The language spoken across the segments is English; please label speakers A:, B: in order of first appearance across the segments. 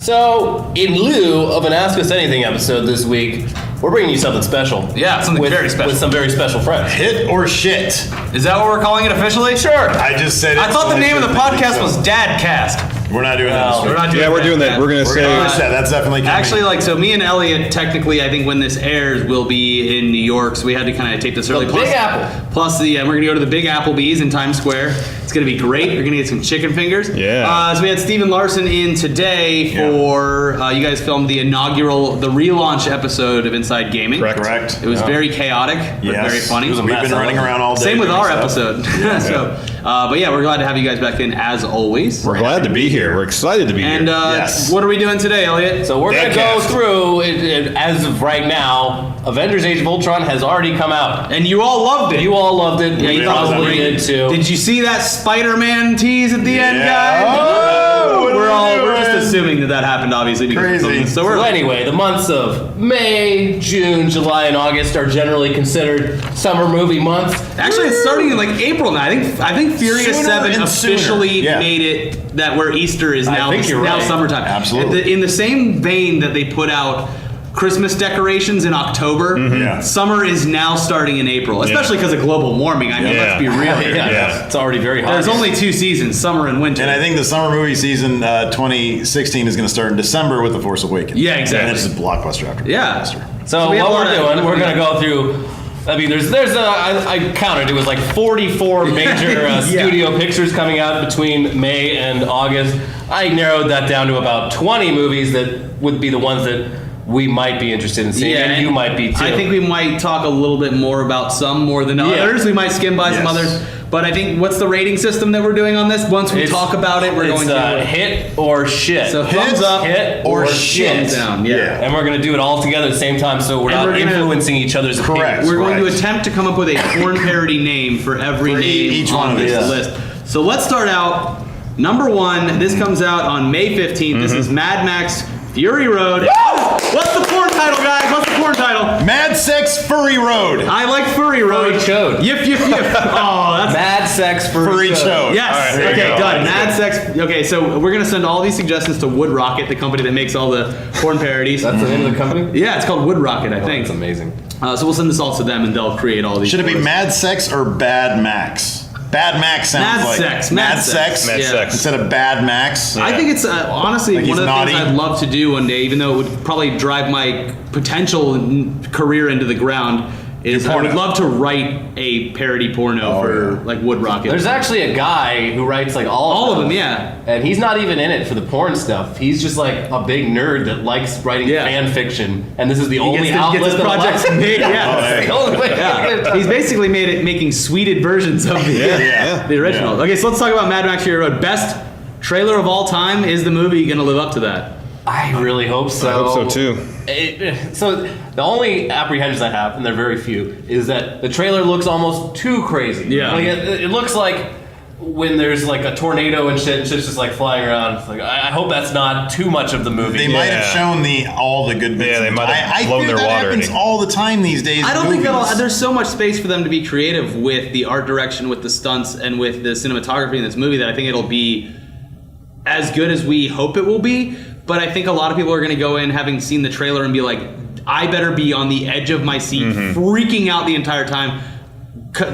A: So, in lieu of an Ask Us Anything episode this week, we're bringing you something special.
B: Yeah, something very special.
A: With some very special friends.
C: Hit or shit?
B: Is that what we're calling it officially?
A: Sure.
C: I just said it.
B: I thought the name of the podcast was Dadcast.
C: We're not doing that.
B: We're not doing
D: Yeah, we're doing that. We're going to say...
C: That's definitely coming.
B: Actually, so me and Elliot, technically, I think when this airs, will be in New York, so we had to kind of tape this early.
A: The Big Apple.
B: Plus, we're going to go to the Big Applebee's in Times Square. It's going to be great. We're going to get some chicken fingers.
D: Yeah.
B: So we had Steven Larson in today for, you guys filmed the relaunch episode of Inside Gaming.
C: Correct.
B: It was very chaotic, but very funny.
C: We've been running around all day.
B: Same with our episode. But yeah, we're glad to have you guys back in as always.
D: We're glad to be here. We're excited to be
B: And
D: here.
B: what are we doing today, Elliot?
A: So we're going to go through, as of right now, Avengers Age of Ultron has already come out.
B: And you all loved it.
A: You all loved it.
B: Yeah,
A: you probably did too.
B: Did you see that Spider-Man tease at the end, guys?
C: Oh,
B: we're just assuming that happened, obviously. Because
C: Crazy.
B: So
A: anyway, the months of May, June, July, and August are generally considered summer movie months.
B: Actually, it's starting in like April now. I think Furious
C: Sooner
B: 7
C: and
B: officially
C: sooner.
B: made it that where Easter is now.
A: think you're right.
B: Summertime.
C: Absolutely.
B: In the same vein that they put out Christmas decorations in October,
C: Yeah.
B: summer is now starting in April, especially because of global warming. I mean, let's be real here.
A: Yeah. It's already very hot.
B: There's only 2 seasons, summer and winter.
C: And I think the summer movie season 2016 is going to start in December with The Force Awakens.
B: Yeah, exactly.
C: And it's a blockbuster after blockbuster.
A: So
B: we have
A: what
B: a
A: we're
B: lot of-
A: doing, we're going to go through. I mean, I counted. It was like 44 major studio pictures coming out between May and August. I narrowed that down to about 20 movies that would be the ones that we might be interested in seeing, and you might be too.
B: I think we might talk a little bit more about some more than others. We might skim by some others. But I think, what's the rating system that we're doing on this? Once we talk about it, we're going to...
A: hit or shit.
B: So thumbs up,
A: hit
C: or shit.
B: thumbs down. Yeah.
A: And we're going to do it all together at the same time, so we're not influencing each other's opinions.
B: We're going to attempt to come up with a porn parody name for every name
C: each
B: on
C: one of
B: this
C: these.
B: list. So let's start out. Number 1, this comes out on May 15th. This is Mad Max Fury Road. What's the porn title, guys? What's the porn title?
C: Mad Sex Furry Road.
B: I like Furry Road.
A: Furry Chode.
B: Yip, yip, yip. Oh, that's...
A: Mad Sex
C: Furry Chode.
B: Yes.
C: All right, there you
B: Okay,
C: go.
B: done. Mad Sex. Okay, so we're going to send all these suggestions to Wood Rocket, the company that makes all the porn parodies.
A: That's the name of the company?
B: Yeah, it's called Wood Rocket, I think.
A: That's amazing.
B: So we'll send this all to them, and they'll create all these.
C: Should it be
B: stories.
C: Mad Sex or Bad Max? Bad Max sounds
B: Mad
C: like
B: Sex.
C: Mad Sex.
D: Mad
B: Yeah.
D: Sex.
C: Instead of Bad Max.
B: I think it's honestly
C: Like
B: one of
C: he's
B: the
C: naughty.
B: things I'd love to do one day, even though it would probably drive my potential career into the ground. Is I would love to write a parody porno for like Wood Rocket.
A: There's actually a guy who writes like all
B: of them, yeah.
A: And he's not even in it for the porn stuff. He's just like a big nerd that likes writing fan fiction, and this is the only outlet
B: gets his
A: that
B: projects
A: allows-
B: made. Yeah,
A: That's the only way.
B: yeah. He's basically making sweeted versions of the original.
C: Yeah.
B: Okay, so let's talk about Mad Max Fury Road. Best trailer of all time. Is the movie going to live up to that?
A: I really hope so.
D: I hope so too.
A: So the only apprehensions I have, and they're very few, is that the trailer looks almost too crazy.
B: Yeah.
A: Like it looks like when there's like a tornado and shit's just like flying around. It's like I hope that's not too much of the movie.
C: They might have shown all the good bits.
D: Yeah, they might have
C: I
D: blown
C: fear
D: their
C: that
D: water
C: happens
D: in.
C: all the time these days.
B: I don't
C: in
B: think
C: movies.
B: there's so much space for them to be creative with the art direction, with the stunts, and with the cinematography in this movie that I think it'll be as good as we hope it will be. But I think a lot of people are going to go in having seen the trailer and be like, I better be on the edge of my seat, freaking out the entire time.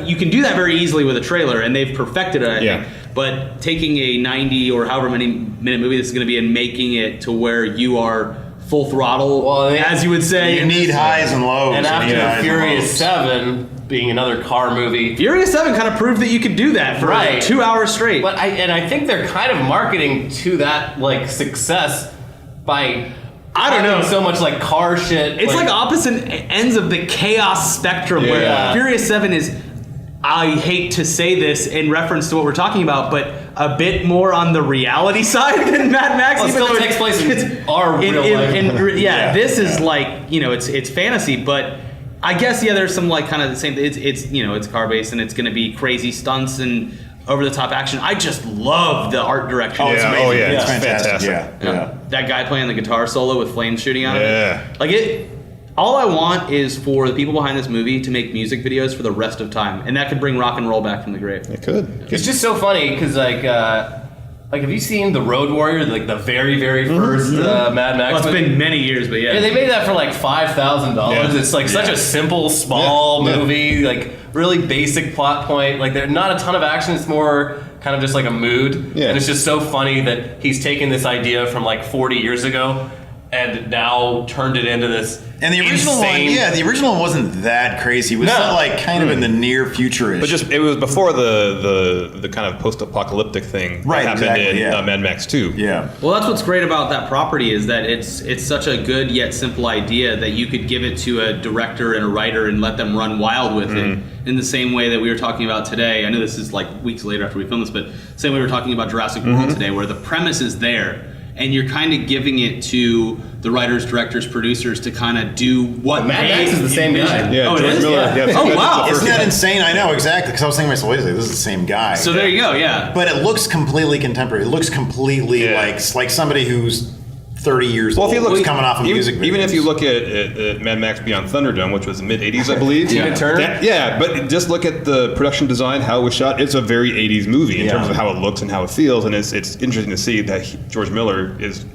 B: You can do that very easily with a trailer, and they've perfected it, I think. But taking a 90 or however many minute movie this is going to be and making it to where you are full throttle, as you would say.
C: You need highs and lows.
A: And after Furious 7 being another car movie,
B: Furious 7 kind of proved that you could do that for 2 hours straight.
A: But I think they're kind of marketing to that like success by so much like car shit.
B: It's like opposite ends of the chaos spectrum where Furious 7 is, I hate to say this in reference to what we're talking about, but a bit more on the reality side than Mad Max.
A: Well, it still takes place in our real life.
B: This is like, it's fantasy, but I guess there's some like kind of the same. It's car based and it's going to be crazy stunts and over the top action. I just love the art direction.
C: It's amazing.
D: It's
C: fantastic.
D: fantastic.
B: That guy playing the guitar solo with flames shooting out of it.
D: Yeah.
B: All I want is for the people behind this movie to make music videos for the rest of time, and that could bring rock and roll back from the grave.
D: It could.
A: It's just so funny because like Like, have you seen The Road Warrior, like the very, very first Mad Max?
B: Well, it's
A: movie?
B: been many years, but yeah.
A: Yeah, they made that for like $5,000.
D: Yeah.
A: It's like such a simple, small movie, like really basic plot point. Like, there's not a ton of action. It's more kind of just like a mood.
D: Yeah.
A: And it's just so funny that he's taken this idea from like 40 years ago and now turned it into this.
C: And the original
A: insane...
C: the original one wasn't that crazy. It was still like kind of in the near future-ish.
D: But just it was before the kind of post-apocalyptic thing that happened in Mad Max 2.
C: Yeah.
B: Well, that's what's great about that property is that it's such a good yet simple idea that you could give it to a director and a writer and let them run wild with it in the same way that we were talking about today. I know this is like weeks later after we filmed this, but same way we were talking about Jurassic World today, where the premise is there. And you're kind of giving it to the writers, directors, producers to kind of do what
A: Mad Max is the same guy.
D: Yeah,
B: Oh, it
D: George
B: is?
D: Miller.
B: Yeah.
D: Yeah,
B: Oh, wow.
C: Isn't that insane? I know, exactly. Because I was thinking to myself, wait a second, this is the same guy.
B: So there you go, yeah.
C: But it looks completely contemporary. It looks completely like somebody who's 30 years old.
D: If you look,
C: coming off a music video.
D: Even if you look at Mad Max Beyond Thunderdome, which was mid 80s, I believe.
A: Tina Turner?
D: But just look at the production design, how it was shot. It's a very 80s movie in terms of how it looks and how it feels, and it's interesting to see that George Miller is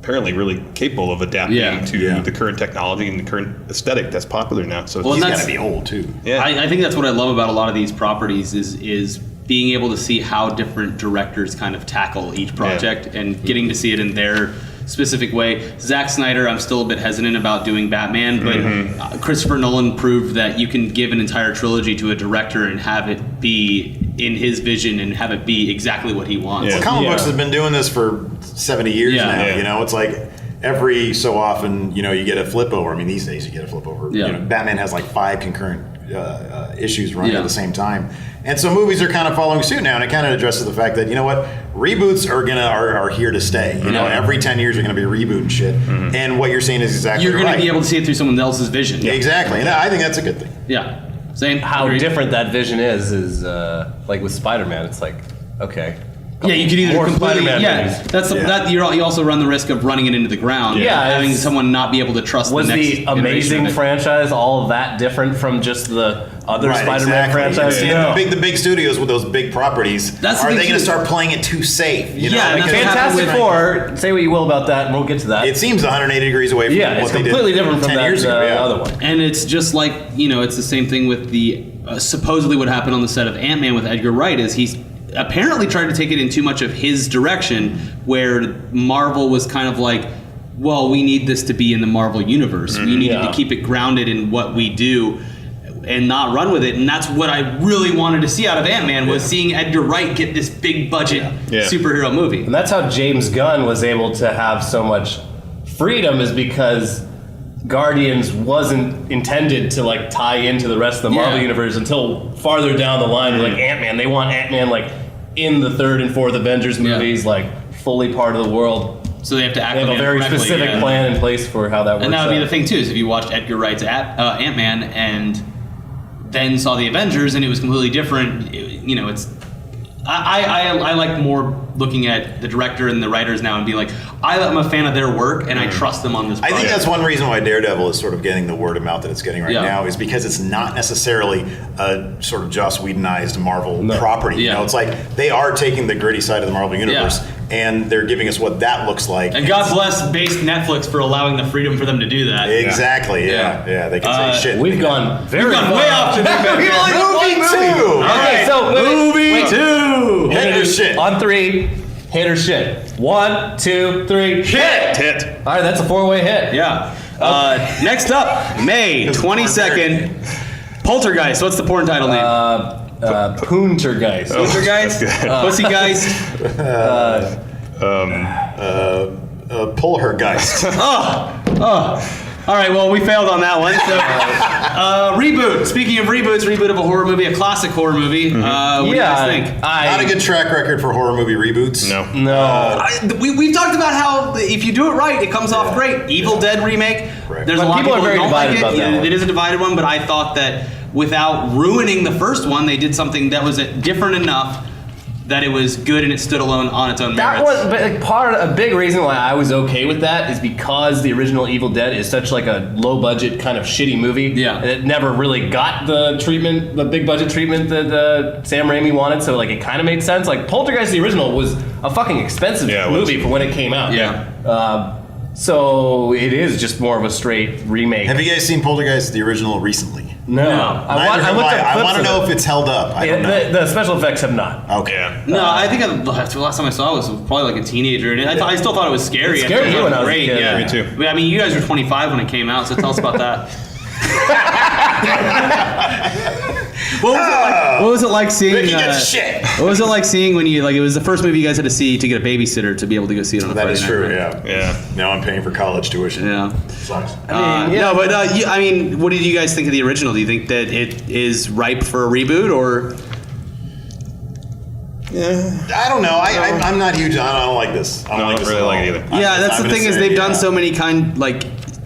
D: apparently really capable of adapting to the current technology and the current aesthetic that's popular now. So
C: he's got to be old too.
D: Yeah,
B: I think that's what I love about a lot of these properties is being able to see how different directors kind of tackle each project and getting to see it in their specific way. Zack Snyder, I'm still a bit hesitant about doing Batman, but Christopher Nolan proved that you can give an entire trilogy to a director and have it be in his vision and have it be exactly what he wants.
C: Well, comic books has been doing this for 70 years now.
D: Yeah.
C: You know, it's like every so often, you know, you get a flip over. I mean, these days you get a flip over.
B: Yeah.
C: You know, Batman has like 5 concurrent issues running at the same time. And so movies are kind of following suit now, and it kind of addresses the fact that, you know what, reboots are here to stay. You know, every 10 years you're going to be rebooting shit. And what you're seeing is exactly
B: You're going
C: right.
B: to be able to see it through someone else's vision.
C: Yeah, exactly. And I think that's a good thing.
B: Yeah. Same.
A: How
B: Agreed.
A: different that vision is like with Spider-Man. It's like, okay.
B: Yeah, you could either
A: More
B: completely.
A: Spider-Man
B: Yeah,
A: movies.
B: that's that. You also run the risk of running it into the ground.
A: Yeah,
B: and having
A: it's-
B: someone not be able to trust.
A: Was
B: the next
A: the
B: iteration
A: Amazing
B: of it.
A: franchise all that different from just the other
C: Right,
A: Spider-Man
C: exactly.
A: franchise?
C: Yeah.
A: No.
C: The big studios with those big properties,
B: That's the
C: are
B: thing
C: they going to
B: too.
C: start playing it too safe? You know?
B: Yeah,
C: Like,
B: that's what happened
A: Fantastic
B: with-
A: Four, say what you will about that, and we'll get to that.
C: it seems 180 degrees away from
A: yeah,
C: what
A: it's
C: they
A: completely
C: did
A: different from
C: 10
A: that
C: years ago.
A: other one.
B: And it's just like, it's the same thing with the supposedly what happened on the set of Ant-Man with Edgar Wright is he's apparently tried to take it in too much of his direction, where Marvel was kind of like, well, we need this to be in the Marvel universe. We needed to keep it grounded in what we do and not run with it. And that's what I really wanted to see out of Ant-Man was seeing Edgar Wright get this big budget superhero movie.
A: And that's how James Gunn was able to have so much freedom, is because Guardians wasn't intended to like tie into the rest of the Marvel universe until farther down the line. Like Ant-Man, they want Ant-Man like in the 3rd and 4th Avengers movies, like fully part of the world.
B: So they have to
A: They have a
B: acclimate
A: very
B: correctly,
A: specific plan in place for how that works.
B: And that would be
A: out.
B: the thing too, is if you watched Edgar Wright's Ant-Man and then saw the Avengers and it was completely different, it's I like more looking at the director and the writers now and being like, I'm a fan of their work and I trust them on this
C: I
B: project.
C: think that's one reason why Daredevil is sort of getting the word of mouth that it's getting right now, is because it's not necessarily a sort of Joss Whedonized Marvel property. You know, it's like they are taking the gritty side of the Marvel universe and they're giving us what that looks like.
B: And God bless based Netflix for allowing the freedom for them to do that.
C: Exactly. Yeah. They can say shit.
A: We've gone very far.
B: way off to
C: Movie 2.
A: Okay, so
B: Movie 2!
C: Hit or shit.
A: On 3, hit or shit. 1, 2, 3, hit!
D: hit.
A: All right, that's a 4-way hit.
B: Yeah. Next up, May 22nd, Poltergeist. What's the porn title name?
A: Poontergeist.
B: Poltergeist? Pussygeist?
C: Pull her geist.
B: All right, well, we failed on that one. So, reboot. Speaking of reboots, reboot of a horror movie, a classic horror movie. What do you guys think?
C: Not a good track record for horror movie reboots.
A: No.
B: We've talked about how if you do it right, it comes off great. Evil Dead remake.
C: Right.
B: There's
A: But
B: a lot of
A: people
B: people
A: are
B: who
A: very
B: don't like
A: divided about
B: it.
A: that one.
B: It is a divided one, but I thought that without ruining the first one, they did something that was different enough that it was good and it stood alone on its own merits.
A: That was, but like a big reason why I was okay with that is because the original Evil Dead is such like a low budget kind of shitty movie.
B: Yeah.
A: And it never really got the treatment, the big budget treatment that Sam Raimi wanted. So like it kind of made sense. Like Poltergeist, the original, was a fucking expensive movie for when it came out.
B: Yeah.
A: So it is just more of a straight remake.
C: Have you guys seen Poltergeist, the original, recently?
A: No.
C: I want to know if it's held up. I don't know.
A: The special effects have not.
C: Okay.
D: Yeah.
B: No, I think the last time I saw it was probably like a teenager, and I still thought it was scary.
A: It scared
B: I thought
A: me
B: it
A: when I was a
B: great.
A: kid.
B: Yeah.
D: Me too.
B: But, I mean, you guys were 25 when it came out, so tell us about that. What was it like seeing?
C: Ricky gets shit.
B: What was it like seeing when you it was the first movie you guys had to see to get a babysitter to be able to go see it on a
C: That
B: Friday
C: is
B: night,
C: true,
B: right?
C: yeah. Now I'm paying for college tuition.
B: Yeah.
C: Sucks.
B: No, but I mean, what did you guys think of the original? Do you think that it is ripe for a reboot, or?
C: I don't know. I'm not huge on. I don't like this. I don't
D: really like it either.
B: Yeah, that's the thing is they've done so many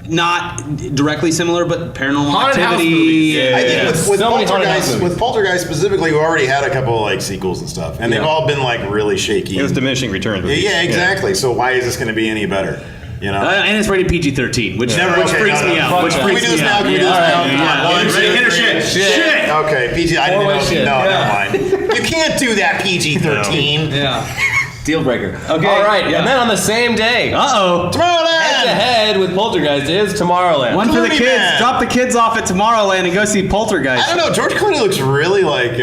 B: not directly similar, but Paranormal
A: Haunted House
B: Activity.
A: movies.
C: I think with
A: So many haunted house
C: Poltergeist,
A: movies.
C: with Poltergeist specifically, we already had a couple of like sequels and stuff, and they've all been like really shaky.
D: It was diminishing returns. with these.
C: Yeah, exactly. So why is this going to be any better? You know.
B: And it's rated PG-13, which
C: Okay,
B: freaks
C: no,
B: me
C: no,
B: out.
C: fuck
B: Which
C: that.
B: freaks
C: Can we do this
B: me
C: now?
B: out.
C: Can we do this now?
B: Yeah.
C: One,
B: Ready,
C: two,
B: hit her
C: three.
B: shit.
C: Okay, PG. I didn't
A: Four-way
C: know.
A: shit.
C: No,
A: Yeah.
C: never mind. You can't do that PG-13.
B: Yeah.
A: Deal breaker.
B: Okay,
A: All right.
B: yeah.
A: And then on the same day,
B: Uh-oh.
A: head to
C: Tomorrowland.
A: head with Poltergeist is Tomorrowland.
B: One for the
C: Clooney
B: kids.
C: Man.
B: Drop the kids off at Tomorrowland and go see
C: I
B: Poltergeist.
C: don't know. George Clooney looks really like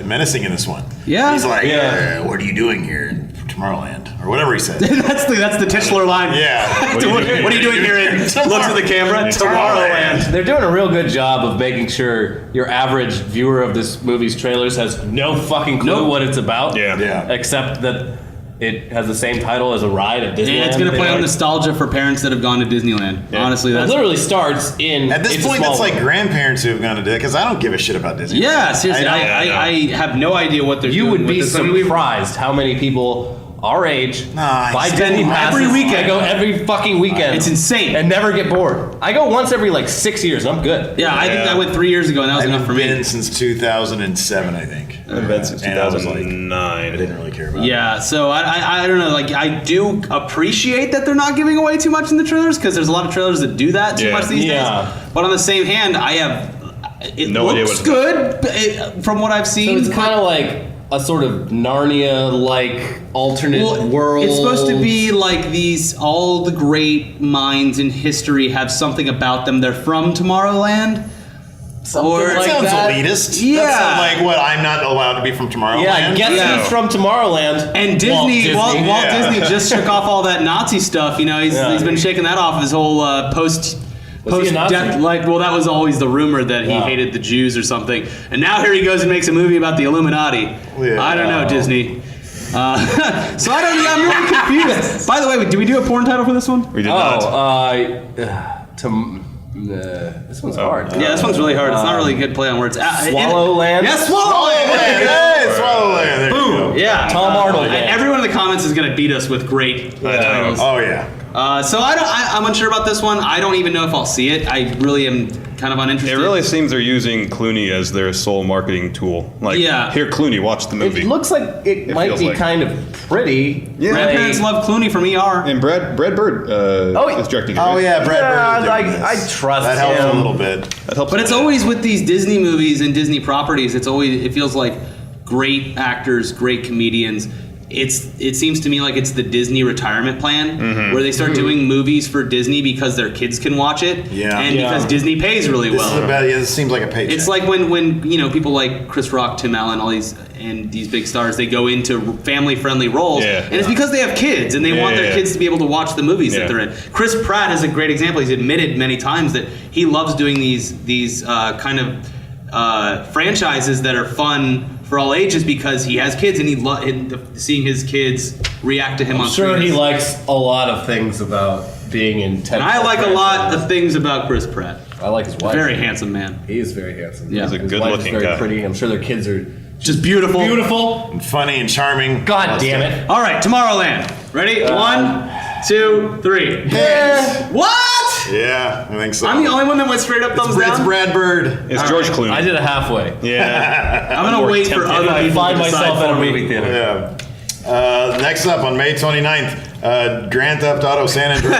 C: menacing in this one.
B: Yeah?
C: He's like,
A: Yeah.
C: what are you doing here in Tomorrowland, or whatever he said.
B: that's the titular line.
C: Yeah.
B: What are you doing here? And looks at the camera. Tomorrowland.
A: They're doing a real good job of making sure your average viewer of this movie's trailers has no fucking clue
B: Nope.
A: what it's about.
D: Yeah.
C: Yeah.
A: Except that it has the same title as a ride at Disneyland.
B: And it's going to play on
A: They
B: nostalgia for parents that have gone to Disneyland.
D: Yeah.
B: Honestly,
A: It
B: that's...
A: literally starts in.
C: At this
A: It's a
C: point,
A: Small
C: that's like
A: World.
C: grandparents who have gone to do it, because I don't give a shit about Disney.
B: Yeah, seriously.
C: I
B: I have no idea what they're
A: You
B: doing
A: would
B: with
A: be
B: this. I mean,
A: surprised how many people our age
C: Nah,
A: buy
C: it's
A: Disney
C: been
A: passes.
B: every weekend.
A: I go every fucking weekend.
B: It's insane.
A: And never get bored. I go once every like 6 years. And I'm good.
B: Yeah, I think
D: Yeah.
B: I went 3 years ago, and that was
C: I've
B: enough for
C: been
B: me.
C: since 2007, I think.
D: I've been since
C: And I was like,
D: 2009.
C: I didn't really care about it.
B: Yeah, so I don't know. Like, I do appreciate that they're not giving away too much in the trailers, because there's a lot of trailers that do that too
D: Yeah.
B: much these
A: Yeah.
B: days. But on the same hand, it
D: No idea
B: looks
D: what's
B: good from what I've
A: So
B: seen.
A: it's kind of like a sort of Narnia-like alternate world.
B: It's supposed to be like all the great minds in history have something about them. They're from Tomorrowland.
A: Something
B: or-
C: That
A: like
C: sounds
A: that.
C: elitist.
B: Yeah.
C: That sounds like what, I'm not allowed to be from Tomorrowland?
A: Yeah, guess
B: Yeah.
A: who's from Tomorrowland?
B: And Disney, Walt
C: Yeah.
B: Disney just shook off all that Nazi stuff. You know, he's been shaking that off his whole post
A: he a Nazi?
B: death. Well, that was always the rumor that he
A: Yeah.
B: hated the Jews or something. And now here he goes and makes a movie about the Illuminati.
C: Yeah.
B: I don't know, Disney. So I don't know. I'm really confused. By the way, did we do a porn title for this one?
D: We did not.
A: This one's hard.
B: Yeah, this one's really hard. It's not really a good play on words.
A: Swallowland?
B: Yes, Swallowland.
C: Hey, Swallowland. There you go.
B: Yeah,
A: Tom Arnold.
B: And everyone in the comments is going to beat us with great titles.
C: Oh, yeah.
B: So I'm unsure about this one. I don't even know if I'll see it. I really am kind of
D: It
B: uninterested.
D: really seems they're using Clooney as their sole marketing tool. Like,
B: Yeah.
D: here, Clooney, watch the movie.
A: It looks like it might
D: feels
A: be
D: like-
A: kind of pretty.
D: Yeah.
B: Grandparents love Clooney from ER.
D: And Brad Bird is directing it.
C: Oh,
D: right?
C: yeah, Brad Bird is
A: Yeah,
C: doing
A: I
C: this.
A: trust
C: That helps
A: him.
C: a little bit.
D: That helps.
B: But it's always with these Disney movies and Disney properties. It feels like great actors, great comedians. It seems to me like it's the Disney retirement plan, where they start doing movies for Disney because their kids can watch it,
C: Yeah.
B: and
A: Yeah.
B: because Disney pays really
C: This
B: well.
C: is about, this seems like a paycheck.
B: It's like when people like Chris Rock, Tim Allen, all these big stars, they go into family-friendly roles,
D: Yeah.
B: and it's because they have kids and they want their
D: Yeah.
B: kids to be able to watch the movies that
D: Yeah.
B: they're in. Chris Pratt is a great example. He's admitted many times that he loves doing these kind of franchises that are fun for all ages because he has kids and seeing his kids react to him on
A: I'm sure
B: screen.
A: he likes a lot of things about being in Ted.
B: And I like a lot of things about Chris Pratt.
A: I like his wife.
B: Very handsome man.
A: He is very handsome.
B: Yeah.
A: His
B: He's a
A: wife
D: good-looking
A: is very
D: guy.
A: pretty. I'm sure their kids are
B: Just beautiful.
A: beautiful.
C: And funny and charming.
A: God damn it.
B: All right, Tomorrowland. Ready? 1, 2, 3.
C: Yes.
B: What?
C: Yeah. Yeah, I think so.
B: I'm the only one that went straight up thumbs
C: It's
B: down.
C: Brad Bird.
D: It's George Clooney.
A: I did a halfway.
D: Yeah.
B: I'm gonna wait for other
A: I
B: people
A: find
B: to decide
A: myself at a
B: for me.
A: movie theater.
C: Yeah. Next up on May 29th, Grand Theft Auto San Andreas.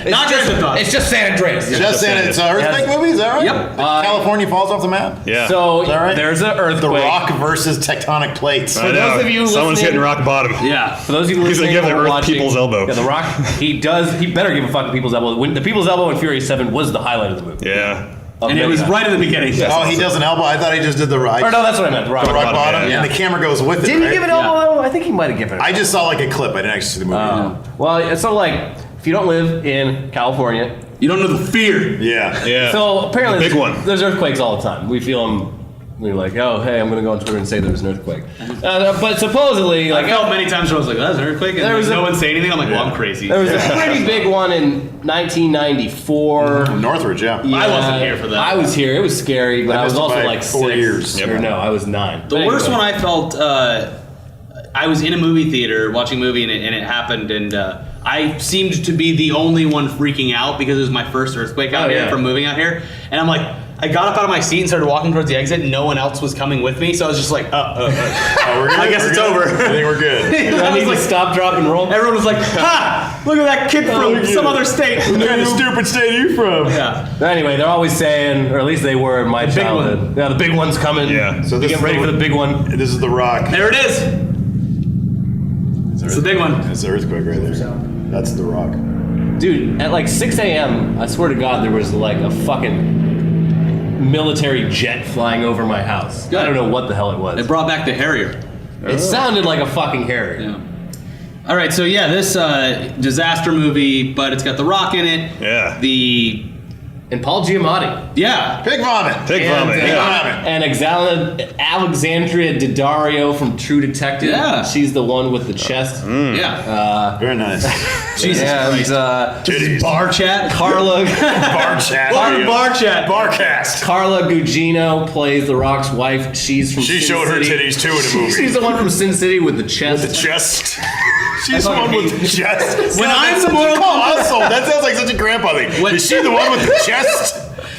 B: Not Grand Theft Auto.
A: It's just San Andreas.
C: Just San It's an earthquake movie, is that right?
B: Yep.
C: California falls off the map?
D: Yeah.
A: So
C: Is that right?
A: there's an
C: The
A: earthquake.
C: Rock versus tectonic plates.
D: I
A: For
D: know.
A: those of you
D: Someone's
A: listening-
D: hitting rock bottom.
B: Yeah.
A: For those of you
D: He's gonna
A: listening
D: give the
A: or
D: Earth
A: watching,
D: People's Elbow.
A: Yeah, The Rock. He better give a fuck to People's Elbow. The People's Elbow in Fury 7 was the highlight of the movie.
D: Yeah.
B: And it was right at the beginning.
C: Oh, he does an elbow? I thought he just did the right.
A: Or no, that's what I meant. The Rock.
C: The rock bottom,
D: yeah.
C: and the camera goes with it.
A: Did he
C: right?
A: give an elbow? I think he might have given it.
C: I just saw like a clip. I didn't actually see the movie.
A: Well, it's sort of like if you don't live in California.
B: You don't know the fear.
C: Yeah.
D: Yeah.
A: So apparently,
D: The big one.
A: There's earthquakes all the time. We feel them. We're like, oh, hey, I'm going to go on Twitter and say there was an earthquake. But supposedly,
B: I
A: like,
B: felt many times where I was like, that's an earthquake, and
A: There was
B: no
A: a-
B: one say anything. I'm like, well, I'm crazy.
A: there was a pretty big one in 1994.
C: Northridge, yeah.
B: I wasn't here for that.
A: I was here. It was scary, but
C: I
A: I was
C: missed it
A: also
C: by
A: like
C: 4
A: 6.
C: years.
A: Or no, I was 9.
B: The worst one I felt, I was in a movie theater watching a movie and it happened, and I seemed to be the only one freaking out because it was my first earthquake out here
A: yeah.
B: from moving out here. And I'm like, I got up out of my seat and started walking towards the exit, and no one else was coming with me, so I was just like,
C: Oh, we're good.
B: I guess
C: We're
B: it's
C: good.
B: over.
C: I think we're good.
A: I
B: I
A: need
B: was
A: to
B: like,
A: stop, drop, and roll.
B: everyone was like, ha! Look at that kid from some other state.
C: What kind of stupid state are you from?
B: Yeah.
A: Anyway, they're always saying, or at least they were in my
B: big
A: childhood.
B: one.
A: Yeah, the big one's coming.
D: Yeah.
C: So
A: So
C: this
A: get
C: is
A: ready
C: the-
A: for the big one.
C: This is The Rock.
B: There it is. It's the big one.
C: It's the earthquake right there. That's The Rock.
A: Dude, at like 6 a.m., I swear to God, there was like a fucking military jet flying over my house. I don't know what the hell it was.
B: It brought back the Harrier.
A: It sounded like a fucking Harrier.
B: Yeah. All right, so yeah, this disaster movie, but it's got The Rock in it.
D: Yeah.
A: And Paul Giamatti.
B: Yeah.
C: Pig vomit.
D: Pig vomit.
A: And,
D: Yeah.
A: and Alexandria Daddario from True Detective.
B: Yeah.
A: She's the one with the chest.
B: Yeah.
C: Very nice.
B: Jesus
A: And
B: Christ.
C: Titties.
B: Bar chat.
A: Carla
C: Bar chat.
B: Bar chat.
C: Barcast.
A: Carla Gugino plays The Rock's wife. She's from
C: She
A: Sin
C: showed her
A: City.
C: titties too in the movie.
A: She's the one from Sin City with the chest.
C: The chest. She's the one with the chest.
B: When I'm the
C: such
B: moral
C: a console. That sounds like such a grandpa thing. Is she the one with the chest?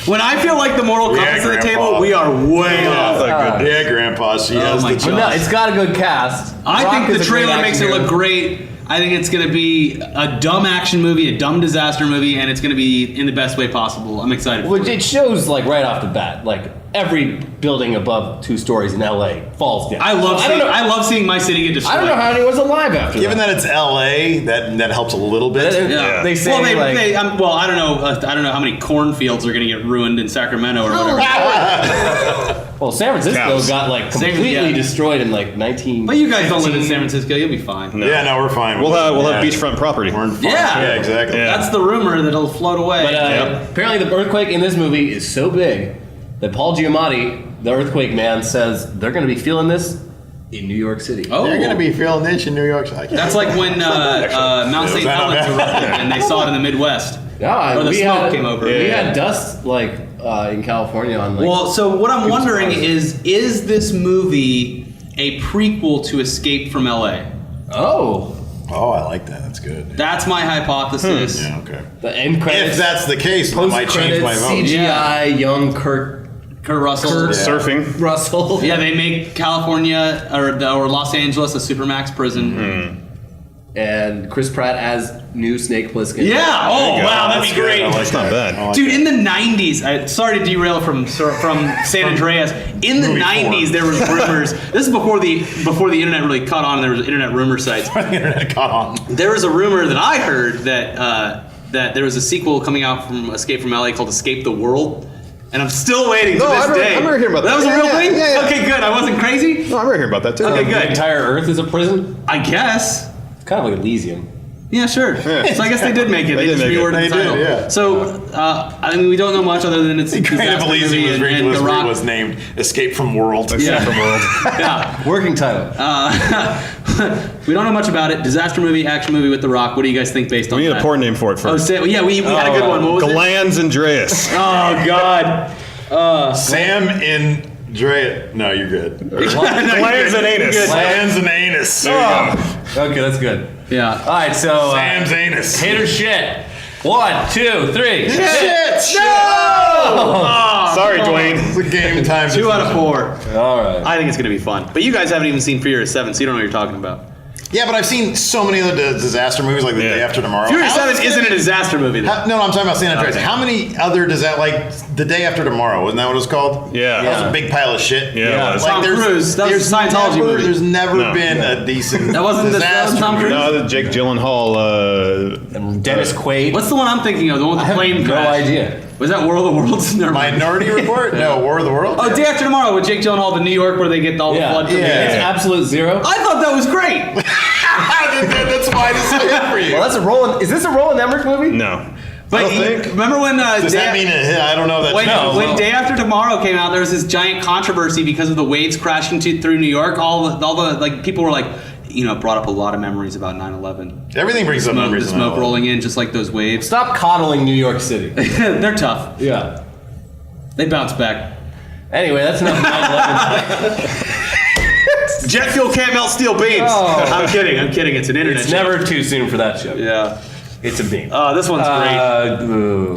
B: When I feel like the moral compass of the
C: Grandpa.
B: table, we are way off.
C: Yeah, grandpa. She has
B: my
C: the
B: God.
A: No,
C: chest.
A: it's got a good cast.
B: I
A: Rock
B: think
A: is
B: the
A: a great
B: trailer makes it
A: action
B: look
A: hero.
B: great. I think it's going to be a dumb action movie, a dumb disaster movie, and it's going to be in the best way possible. I'm excited for
A: Which
B: it.
A: it shows like right off the bat, like every building above 2 stories in LA falls down.
B: I love
A: So
B: I love seeing my city get destroyed.
A: I don't know how anyone's alive after
C: Given
A: that.
C: that it's L.A., that helps a little bit.
B: Yeah.
A: They say
B: well,
A: like,
B: well, I don't know. I don't know how many cornfields are going to get ruined in Sacramento or whatever.
A: well, San Francisco
D: Cows.
A: got like
B: Same-
A: completely
B: yeah.
A: destroyed in like 19.
B: But you guys don't live in San Francisco. You'll be fine.
C: Yeah, no, we're fine.
D: We'll have
C: Yeah.
D: beachfront property.
C: We're in fine.
B: Yeah.
C: Exactly.
D: Yeah.
B: That's the rumor that it'll float away.
A: But apparently, the earthquake in this movie is so big that Paul Giamatti, the earthquake man, says they're going to be feeling this in New York City.
B: oh,
C: They're going to be feeling this in New York. I can't-
B: That's like when Mount St.
C: Was that
B: Helens
C: not bad?
B: erupted and they saw it in the Midwest.
A: Yeah,
B: Or the
A: we
B: smoke
A: had,
B: came over.
A: We
B: Yeah.
A: had dust like in California on like.
B: Well, so what I'm wondering is this movie a prequel to Escape from LA?
A: oh,
C: Oh, I like that. That's good.
B: That's my hypothesis.
C: Yeah, okay.
A: the end credits.
C: If that's the case, then I might change my vote.
A: CGI young Kurt
B: Kurt Russell.
D: Surfing.
A: Russell.
B: Yeah, they make California or Los Angeles a supermax prison.
A: And Chris Pratt as new Snake Plissken.
B: Yeah. Oh,
D: you go.
B: wow, that'd
C: That's
B: be
C: good.
B: great.
C: I like
D: That's not
C: that.
D: bad.
C: I like
B: Dude,
C: that.
B: in the 90s, sorry to derail from San Andreas. In the
C: Movie
B: 90s,
C: four.
B: there was rumors. This is before the internet really caught on. There was internet rumor sites.
C: The internet caught on.
B: There was a rumor that I heard that there was a sequel coming out from Escape from LA called Escape the World. And I'm still waiting
D: No,
B: to this
D: I remember-
B: day.
D: I remember hearing about that.
B: was a
D: Yeah,
B: real
D: yeah,
B: thing?
D: yeah, yeah.
B: Okay, good. I wasn't crazy?
D: No, I'm right here about that too.
B: Okay,
A: The
B: good.
A: entire Earth is a prison.
B: I guess.
A: It's kind of like Elysium.
B: Yeah, sure.
D: Yeah.
B: So I guess they did make it.
D: They
B: They
D: did
B: just
D: make it.
B: reworded
C: They
B: the
C: did,
B: title.
C: yeah.
B: So, I mean, we don't know much other than it's a
C: Kind of
B: disaster
C: Elysium
B: movie
C: was
B: and
C: ridiculous.
B: The
C: Where it
B: Rock.
C: was named Escape from World.
B: Yeah.
D: From world.
B: Yeah.
A: Working title.
B: We don't know much about it. Disaster movie, action movie with The Rock. What do you guys think based on
D: We need
B: that?
D: a porn name for it
B: Oh,
D: first.
B: we had a good one. What was it?
D: Glands Andreas.
B: Oh, God.
C: Sam in Drea. No, you're good.
D: Glands and anus.
C: Lands and anus.
A: Okay, that's good.
B: Yeah.
A: All right, so
C: Sam's anus.
A: hit or shit. 1, 2, 3.
C: Shit!
B: No!
D: Sorry, Dwayne.
C: It's a game time.
B: 2 out of 4.
A: All right.
B: I think it's gonna be fun. But you guys haven't even seen Furious 7, so you don't know what you're talking about.
C: Yeah, but I've seen so many other disaster movies like The Day After Tomorrow.
B: Furious
C: How
B: 7
C: is
B: isn't
C: it-
B: a disaster movie, though.
C: No, I'm talking about San Andreas.
B: Okay.
C: How many other The Day After Tomorrow? Wasn't that what it was called?
D: Yeah.
C: That was a big pile of shit.
D: Yeah, it was.
B: Tom Cruise. That was a Scientology movie.
C: There's never been a decent
B: That wasn't
C: disaster
B: Tom Cruise?
C: movie.
D: No, the Jake Gyllenhaal.
A: Dennis Quaid.
B: What's the one I'm thinking of? The one with the plane
A: no
B: crash?
A: idea.
B: Was that War of the Worlds? Never mind.
C: Minority Report? No, War of the World?
B: Oh, Day After Tomorrow with Jake Gyllenhaal to New York where they get all the flood. from
C: Yeah.
A: It's absolute zero.
B: I thought that was great.
C: That's why this is good for you.
A: Well, that's a Roland. Is this a Roland Emmerich movie?
D: No.
B: But
D: I don't think.
B: remember when
C: Does that mean it hit? I don't know.
B: when Day After Tomorrow came out, there was this giant controversy because of the waves crashing through New York. All the like people were like, it brought up a lot of memories about 9/11.
C: Everything brings up memories.
B: The
C: of
B: smoke
C: 9/11.
B: rolling in, just like those waves.
A: Stop coddling New York City.
B: They're tough.
A: Yeah.
B: They bounce back.
A: Anyway, that's enough 9/11.
B: Jet fuel can't melt steel beams.
A: Oh.
B: I'm kidding. It's an internet.
A: It's
B: joke.
A: never too soon for that joke.
B: Yeah.
A: It's a meme.
B: This one's great.
A: Oh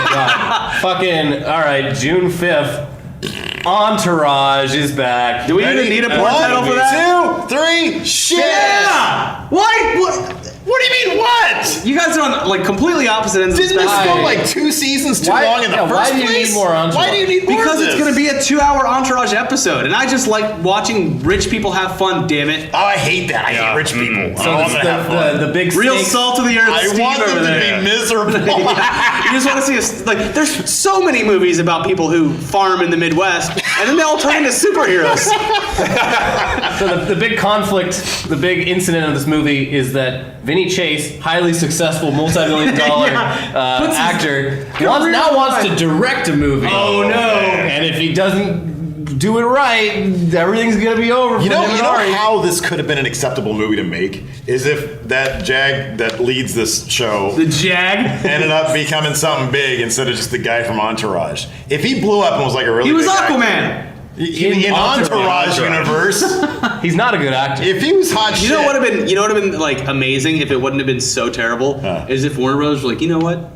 A: god. Fucking. All right. June 5th. Entourage is back.
B: Do we even need a porn title for that?
C: 2, 3, shit!
B: Yeah.
C: What do you mean, what?
B: You guys are on like completely opposite ends of the
C: Didn't this
B: spectrum.
C: go like 2 seasons too
A: Why-
C: long in the
A: yeah,
C: first
A: why do you
C: place?
A: need more Entourage?
C: Why do you need more
B: Because
C: of
B: it's
C: this?
B: going to be a 2-hour Entourage episode, and I just like watching rich people have fun. Damn it!
C: Oh, I hate that. I hate rich people. I
A: So
C: don't want them to have fun.
A: the big
B: Real
A: stakes-
B: salt of the earth.
C: I
B: Steve
C: want
B: over
C: them to
B: there.
C: be miserable.
B: You just want to see us like. There's so many movies about people who farm in the Midwest, and then they all turn into superheroes.
A: So the big conflict, the big incident of this movie is that Vinny Chase, highly successful multi-million-dollar
B: Puts his
A: actor,
B: career
A: wants
B: on.
A: to direct a movie.
B: Oh, no.
A: And if he doesn't do it right, everything's gonna be over.
C: You
A: for
C: know,
A: him
C: you
A: and
C: know
A: Ari.
C: how this could have been an acceptable movie to make is if that Jag that leads this show
B: The Jag.
C: ended up becoming something big instead of just the guy from Entourage. If he blew up and was like a really
B: He was
C: big actor-
B: Aquaman.
C: in Entourage universe,
A: He's not a good actor.
C: if he was hot shit,
B: You know what would have been like amazing if it wouldn't have been so terrible? Is if Warner Brothers were like, you know what?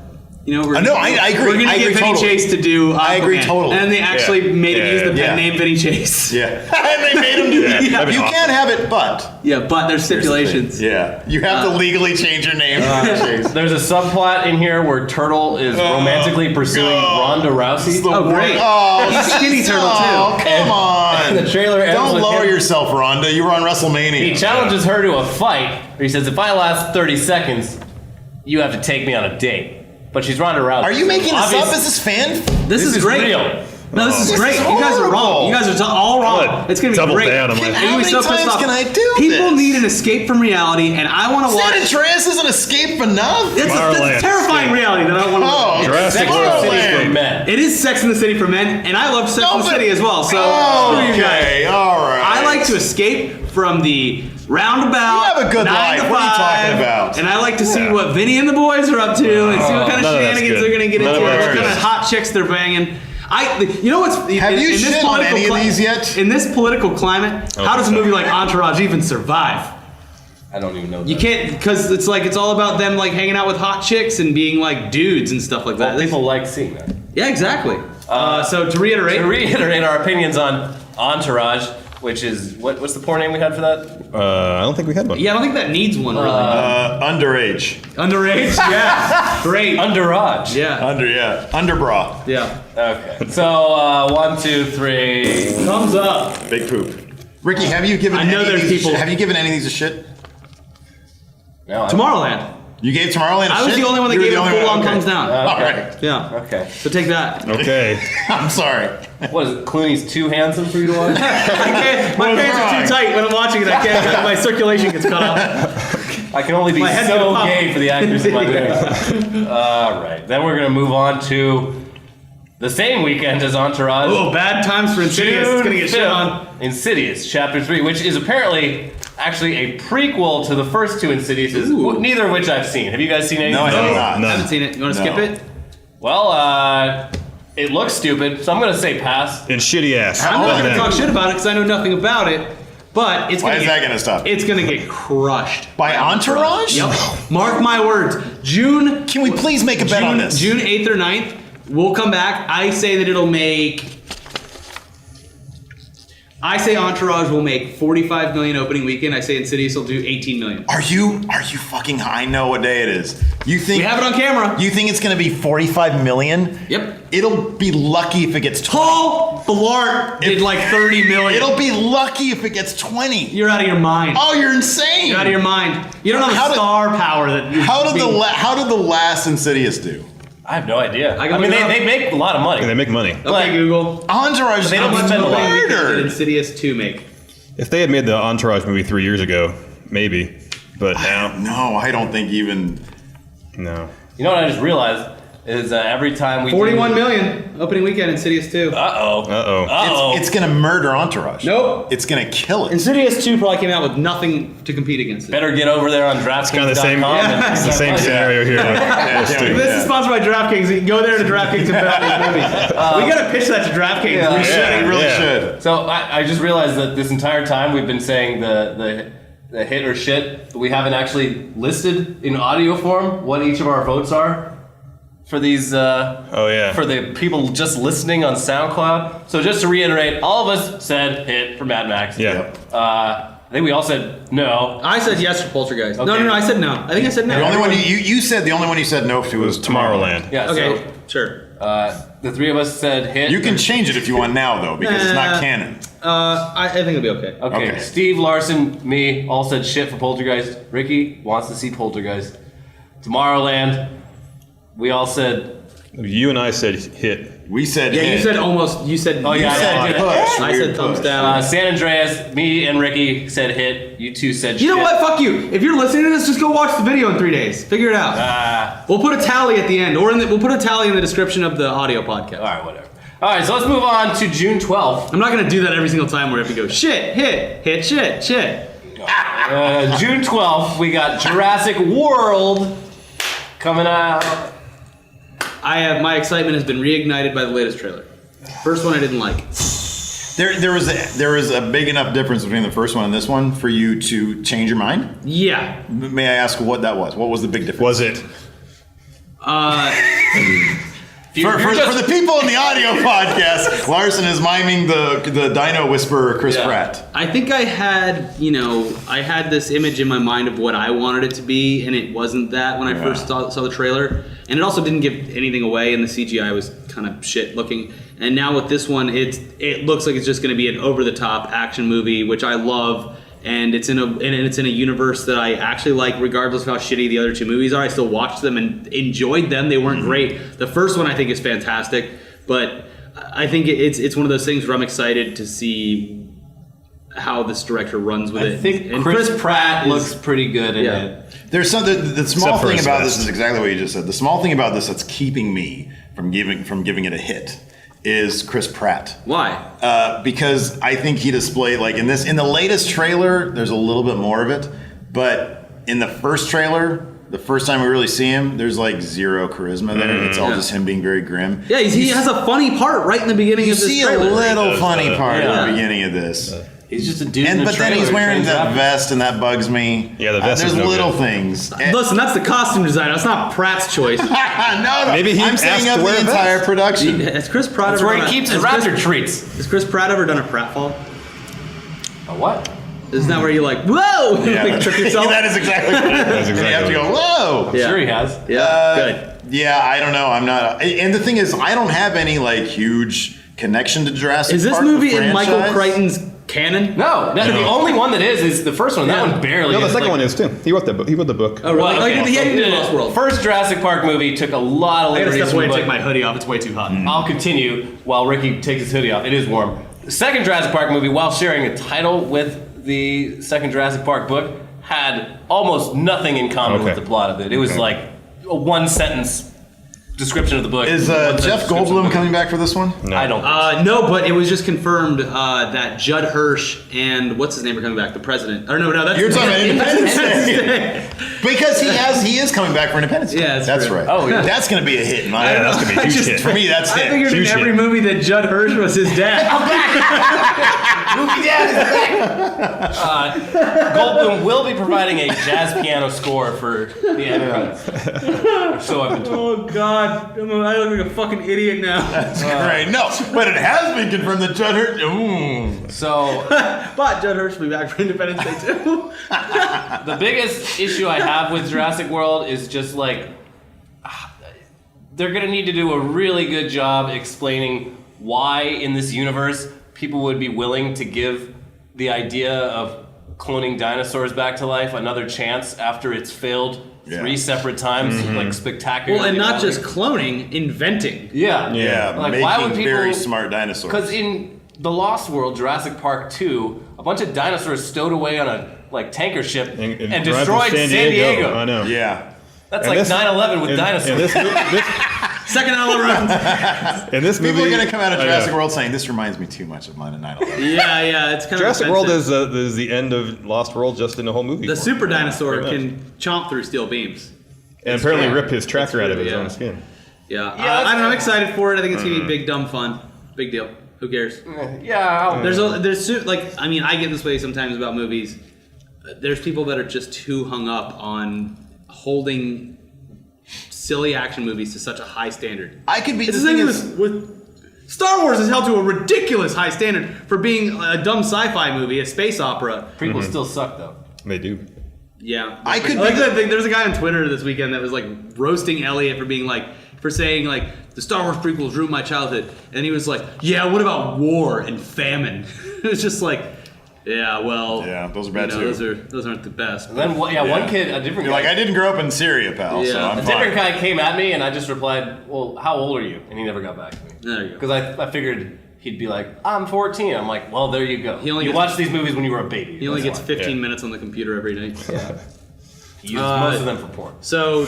B: We're
C: No, I agree.
B: We're gonna
C: I
B: get
C: agree
B: Vinny
C: totally.
B: Chase to do.
C: I agree
B: Aquaman.
C: totally.
B: And they actually made him use the pen
C: Yeah.
B: name Vinny Chase.
C: Yeah, and they made him do that.
B: Yeah.
D: That'd be
C: You
D: awesome.
C: can't have it, but
B: Yeah, but there's stipulations.
C: yeah, you have to legally change your name.
A: There's a subplot in here where Turtle is romantically pursuing
C: God.
A: Ronda Rousey.
B: Oh, great.
C: Oh,
B: He's Skinny Turtle,
C: oh,
B: too.
C: come on.
A: The trailer ends
C: Don't
A: with
C: lower
A: him-
C: yourself, Rhonda. You were on WrestleMania.
A: He challenges her to a fight, where he says, "If I last 30 seconds, you have to take me on a date." But she's Ronda Rousey.
C: Are you making this
A: Obvious-
C: up? Is this fan?
B: This is great.
A: real.
B: No, this is
C: This
B: great.
C: is
B: You guys are wrong.
C: horrible.
B: You guys are all wrong.
D: What?
B: It's gonna be
D: Double
B: great.
D: down on my-
B: You're
C: How
B: gonna be
C: many
B: so pissed
C: times
B: off.
C: can I do
B: People
C: this?
B: need an escape from reality, and I want to watch.
C: San Andreas isn't escape enough.
B: It's a
D: Tomorrowland.
B: terrifying reality that I don't want to.
C: Oh,
D: Jurassic
A: Sex
D: World.
A: and the City
C: Tomorrowland.
A: for men.
B: It is Sex and the City for men, and I love Sex
C: No,
B: and the
C: but-
B: City as well. So
C: Oh,
B: screw you guys.
C: okay, all right.
B: I like to escape from the roundabout.
C: You have a good
B: 9
C: life.
B: to
C: What are you
B: 5,
C: talking about?
B: And I like to see what Vinny and the boys are up to, and see what kind of
D: none of that's
B: shenanigans
D: good.
B: they're going to get
D: None
B: into,
D: of
B: what
D: that's
B: kind of
D: good.
B: hot chicks they're banging. You know what's?
C: Have you
B: this
C: shit on
B: political
C: any of these yet?
B: In this political climate, how does a movie like Entourage even survive?
A: I don't even know.
B: You can't, because it's all about them like hanging out with hot chicks and being like dudes and stuff like that.
A: Well, people like seeing that.
B: Yeah, exactly. So to reiterate,
A: To reiterate our opinions on Entourage, which is what's the porn name we had for that?
D: I don't think we had one.
B: yeah, I don't think that needs one really.
C: Underage.
B: Underage, yeah, great.
A: Underage.
B: Yeah,
C: Underbra.
B: yeah.
A: Okay. So 1, 2, 3.
B: Thumbs up.
C: Big poop. Ricky, have you given?
B: I know
C: any of
B: there's
C: these
B: people-
C: Have you given any of these a shit?
A: No,
B: Tomorrowland.
C: You gave Tomorrowland a
B: I
C: shit?
B: was the only one that
C: You were
B: gave
C: the
B: it a
C: only
B: full
C: one?
B: on
C: Okay.
B: thumbs down.
C: All right.
B: Yeah.
A: Okay.
B: So take that.
D: Okay.
C: I'm sorry.
A: What is it? Clooney's too handsome for you to watch?
B: I can't, my
C: What's
B: pants are
C: wrong?
B: too tight when I'm watching it. I can't. My circulation gets cut off.
A: I can only be
B: My head's
A: so
B: gonna pop.
A: gay for the actors in my movies. All right. Then we're gonna move on to the same weekend as Entourage.
B: Oh, bad times for Insidious. It's gonna get shit on.
A: Insidious Chapter 3, which is apparently actually a prequel to the first two Insidiouses,
B: Ooh.
A: neither of which I've seen. Have you guys seen any?
C: No, I
A: of
C: have
A: those?
C: not.
B: I haven't seen it. You want to
C: No.
B: skip it?
A: Well, it looks stupid, so I'm gonna say pass.
D: And shitty ass.
B: I'm not
D: Done
B: going to
D: that.
B: talk shit about it because I know nothing about it. But it's
C: Why
B: gonna
C: is that going to stop?
B: It's gonna get crushed
C: By Entourage?
B: Yep. Mark my words. June.
C: Can we please make a bet on this?
B: June 8th or 9th. We'll come back. I say that it'll make. I say Entourage will make 45 million opening weekend. I say Insidious will do 18 million.
C: Are you fucking high? I know what day it is. You think
B: We have it on camera.
C: You think it's going to be 45 million?
B: Yep.
C: It'll be lucky if it gets 20.
B: Paul Blart did like 30 million.
C: It'll be lucky if it gets 20.
B: You're out of your mind.
C: Oh, you're insane.
B: You're out of your mind. You don't have the star power that.
C: How did the last Insidious do?
A: I have no idea.
B: I
A: I
B: can
A: mean,
B: look it up.
A: they make a lot of money.
D: And they make money.
B: Okay, Google.
C: Entourage is
A: They don't
C: going to
A: spend
C: be
A: a lot.
B: Did
C: murdered.
B: Insidious 2 make?
D: If they had made the Entourage movie 3 years ago, maybe. But now,
C: No, I don't think even.
D: no.
A: You know what I just realized is every time we
B: 41 million opening weekend. Insidious 2.
D: Uh-oh.
C: It's going to murder Entourage.
B: Nope.
C: It's going to kill it.
B: Insidious 2 probably came out with nothing to compete against it.
A: better get over there on DraftKings.com.
D: Kind of the same, it's the same scenario here. With Stu.
B: This is sponsored by DraftKings. You can go there to DraftKings and bet on these movies. We gotta pitch that to DraftKings.
A: Yeah.
C: We should. We really
D: Yeah.
C: should.
A: So I just realized that this entire time we've been saying the hit or shit, but we haven't actually listed in audio form what each of our votes are for these.
D: Oh, yeah.
A: For the people just listening on SoundCloud. So just to reiterate, all of us said hit for Mad Max.
D: Yeah.
A: I think we all said no.
B: I said yes for Poltergeist.
A: Okay.
B: No, I said no. I think I said no.
C: The only one you said the only one you said no to was
D: Tomorrowland.
A: Yeah.
B: Okay, sure.
A: So the three of us said hit.
C: You can change it if you want now though, because it's not canon.
B: I think it'll be okay.
A: Okay.
C: Okay.
A: Steve, Larson, me all said shit for Poltergeist. Ricky wants to see Poltergeist. Tomorrowland, we all said.
D: You and I said hit.
C: We said
B: Yeah,
C: hit.
B: you said almost. You said.
A: Oh, yeah,
C: You said
A: I did.
C: push.
B: I said thumbs down.
A: San Andreas, me and Ricky said hit. You two said shit.
B: You know what? Fuck you. If you're listening to this, just go watch the video in 3 days. Figure it out. We'll put a tally at the end, or we'll put a tally in the description of the audio podcast.
A: All right, whatever. All right, so let's move on to June 12th.
B: I'm not gonna do that every single time where I have to go shit, hit, shit.
A: June 12th, we got Jurassic World coming out.
B: My excitement has been reignited by the latest trailer. First one I didn't like.
C: There was a big enough difference between the first one and this one for you to change your mind.
B: Yeah.
C: May I ask what that was? What was the big difference?
D: Was it?
C: For the people in the audio podcast, Larson is miming the Dino Whisperer, Chris Pratt.
B: I think I had this image in my mind of what I wanted it to be, and it wasn't that when I first saw the trailer. And it also didn't give anything away, and the CGI was kind of shit looking. And now with this one, it looks like it's just going to be an over-the-top action movie, which I love. And it's in a universe that I actually like, regardless of how shitty the other two movies are. I still watched them and enjoyed them. They weren't great. The first one I think is fantastic, but I think it's one of those things where I'm excited to see how this director runs with it.
A: I think
B: and
A: Chris Pratt looks pretty good in
B: Yeah.
A: it.
C: There's something. The small
D: Except for
C: thing
D: his
C: about this
D: vest.
C: is exactly what you just said. The small thing about this that's keeping me from giving it a hit is Chris Pratt.
B: Why?
C: Because I think he displayed in the latest trailer, there's a little bit more of it, but in the first trailer, the first time we really see him, there's zero charisma there. It's all just him being very grim.
B: Yeah, he has a funny part right in the beginning
C: You
B: of this
C: see
B: trailer.
C: a little funny part
B: yeah.
C: at the beginning of this.
A: He's just a dude in a
C: But then
A: trailer
C: he's wearing
A: trained
C: that
A: up.
C: vest, and that bugs me.
D: Yeah, the vest
C: There's
D: is no
C: little
D: good.
C: things.
B: Listen, that's the costume designer. That's not Pratt's choice.
C: no,
D: Maybe he
C: I'm
D: asked
C: setting
D: to
C: up
D: wear
C: the
D: a vest.
C: entire production.
B: Has Chris Pratt
A: That's
B: ever
A: where
B: done
A: he keeps his
B: has
A: raptor treats.
B: Has Chris Pratt ever done a pratfall?
A: A what?
B: Isn't that where you whoa, trip yourself?
C: That is exactly what it is.
D: That's
C: And you have to
D: exactly
C: go, whoa.
B: Yeah.
A: Sure he has.
B: Yeah, good.
C: Yeah, I don't know. I'm not. And the thing is, I don't have any huge connection to Jurassic
B: Is this
C: Park,
B: movie
C: the
B: in
C: franchise.
B: Michael Crichton's canon?
A: No, the only one that is the first one. That
B: Yeah.
A: one barely.
D: No, the
A: is,
D: second one is too. He wrote the book. He wrote the book.
B: Oh, really?
A: Well, okay.
B: He did Lost World.
A: First Jurassic Park movie took a lot of
B: I gotta
A: liberties.
B: step away and
A: from
B: take
A: the
B: my
A: book.
B: hoodie off. It's way too hot.
A: I'll continue while Ricky takes his hoodie off. It is warm. The second Jurassic Park movie, while sharing a title with the second Jurassic Park book, had almost nothing in common with the plot of it. It was like a one-sentence description of the book.
C: Is Jeff Goldblum coming back for this one?
D: No.
A: I don't.
B: No, but it was just confirmed that Judd Hirsch and what's his name are coming back. The president. Or no, that's
C: You're talking about Independence Day. Because he is coming back for Independence Day.
B: Yeah,
C: that's
B: true.
C: right.
A: Oh, yeah.
C: That's going to be a hit in my
D: Yeah, that's gonna be a huge hit.
C: For me, that's
B: I
C: it.
B: figured in
D: Huge
B: every
D: hit.
B: movie that Judd Hirsch was his dad.
A: Movie Dad is back. Goldblum will be providing a jazz piano score for the end credits. So I've been told.
B: Oh God, I look like a fucking idiot now.
C: That's great. No, but it has been confirmed that Judd Hirsch. Ooh.
A: So
B: But Judd Hirsch will be back for Independence Day too.
A: the biggest issue I have with Jurassic World is just like they're gonna need to do a really good job explaining why in this universe people would be willing to give the idea of cloning dinosaurs back to life another chance after it's failed 3 separate times, like spectacular.
B: Well, and not just cloning, inventing.
A: Yeah. Like,
C: making
A: why would people,
C: very smart dinosaurs.
A: Because in The Lost World, Jurassic Park 2, a bunch of dinosaurs stowed away on a tanker ship and destroyed San Diego.
D: I know.
C: Yeah.
A: That's like 9/11 with dinosaurs.
B: Second Allen
D: In this movie,
C: People are going to come out of Jurassic
D: yeah.
C: World saying, this reminds me too much of mine in 9/11.
B: Yeah, it's kind
D: Jurassic
B: of
D: World
B: offensive.
D: is the end of Lost World just in the whole movie.
B: The super dinosaur
D: Pretty much.
B: can chomp through steel beams.
D: And apparently
A: true.
D: rip his tracker out of his
B: Yeah.
D: own skin.
B: Yeah,
A: that's
B: I don't know. I'm excited for it. I think it's gonna be big, dumb fun. Big deal. Who cares?
A: Yeah.
B: There's like, I mean, I get this way sometimes about movies. There's people that are just too hung up on holding silly action movies to such a high standard.
C: I could be.
B: It's
C: the
B: the
C: thing
B: same
C: is,
B: with Star Wars is held to a ridiculous high standard for being a dumb sci-fi movie, a space opera.
A: Prequels still suck though.
D: They do.
B: Yeah,
C: I could
B: like
C: be-
B: that thing. There's a guy on Twitter this weekend that was like roasting Elliot for saying like the Star Wars prequels ruined my childhood, and he was like, "Yeah, what about war and famine?" It was just like, yeah, well,
C: Yeah, those are bad too.
B: Those aren't the best.
A: And then one kid, a different
C: You're
A: guy.
C: like, I didn't grow up in Syria, pal, so
B: Yeah.
C: I'm
A: A
C: fine.
A: different guy came at me, and I just replied, "Well, how old are you?" And he never got back to me.
B: There you go.
A: Because I figured he'd be like, "I'm 14." I'm like, "Well, there you go.
B: He only
A: you
B: gets-
A: watched these movies when you were a baby."
B: He only
A: That's
B: gets
A: why.
B: 15 minutes on the computer every night.
A: He used most of them for porn.
B: So,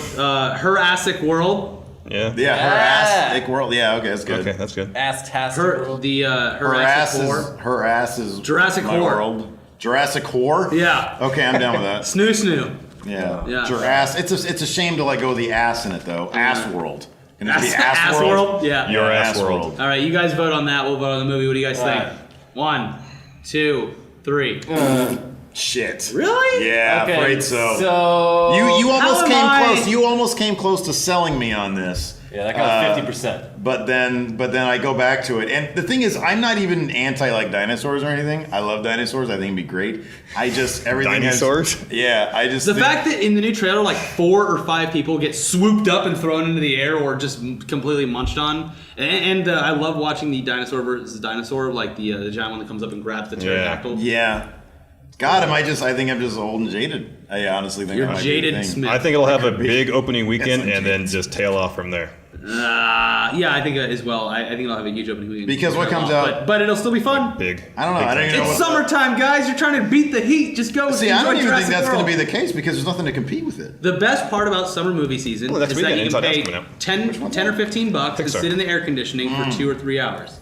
B: Jurassic World.
D: Yeah.
C: Yeah, her ass, thick world. Yeah, okay, that's good.
D: Okay, that's good.
A: Ass-tastic
B: Her
A: world.
C: Her ass
B: Jurassic
C: is
B: Core.
C: her ass is
B: Jurassic
C: my
B: Core.
C: world. Jurassic Core.
B: Yeah.
C: Okay, I'm down with that.
B: Snoo.
C: Yeah.
B: Yeah.
C: Jurassic. It's a shame to let go of the ass in it though. Ass world. Can it be
B: Ass World? Yeah.
D: Your
C: Yeah,
D: ass world.
B: All right, you guys vote on that. We'll vote on the movie. What do you guys
A: Right.
B: think? 1, 2, 3.
C: Shit.
B: Really?
C: Yeah,
A: Okay,
C: afraid so.
A: So
C: You almost
B: How am
C: came
B: I-
C: close. You almost came close to selling me on this.
A: yeah, that got 50%.
C: But then I go back to it, and the thing is, I'm not even anti like dinosaurs or anything. I love dinosaurs. I think it'd be great. I just everything
D: Dinosaurs?
C: I just
B: The
C: think-
B: fact that in the new trailer, like 4 or 5 people get swooped up and thrown into the air or just completely munched on, and I love watching the dinosaur versus dinosaur, like the giant one that comes up and grabs the pterodactyl.
C: Yeah. God, I think I'm just old and jaded. I honestly think
B: You're
C: that might
B: jaded
C: be the thing.
B: Smith.
D: I think it'll have a
C: could be.
D: big opening weekend
C: Yes,
D: and then just tail off from there.
B: Yeah, I think as well. I think it'll have a huge opening weekend.
C: Because what comes out-
B: but it'll still be fun.
D: Big.
C: I don't know.
D: big
C: I don't
D: time.
C: even know
B: It's
C: what-
B: summertime, guys. You're trying to beat the heat. Just go.
C: See, I
B: enjoy
C: don't even
B: Jurassic
C: think that's going to
B: World.
C: be the case because there's nothing to compete with it.
B: The best part about summer movie season
D: Well, that's
B: is that
D: weekend.
B: you can
D: Inside
B: pay
D: Out's coming out.
B: 10 or 15 bucks to
D: Pixar.
B: sit in the air conditioning for 2 or 3 hours.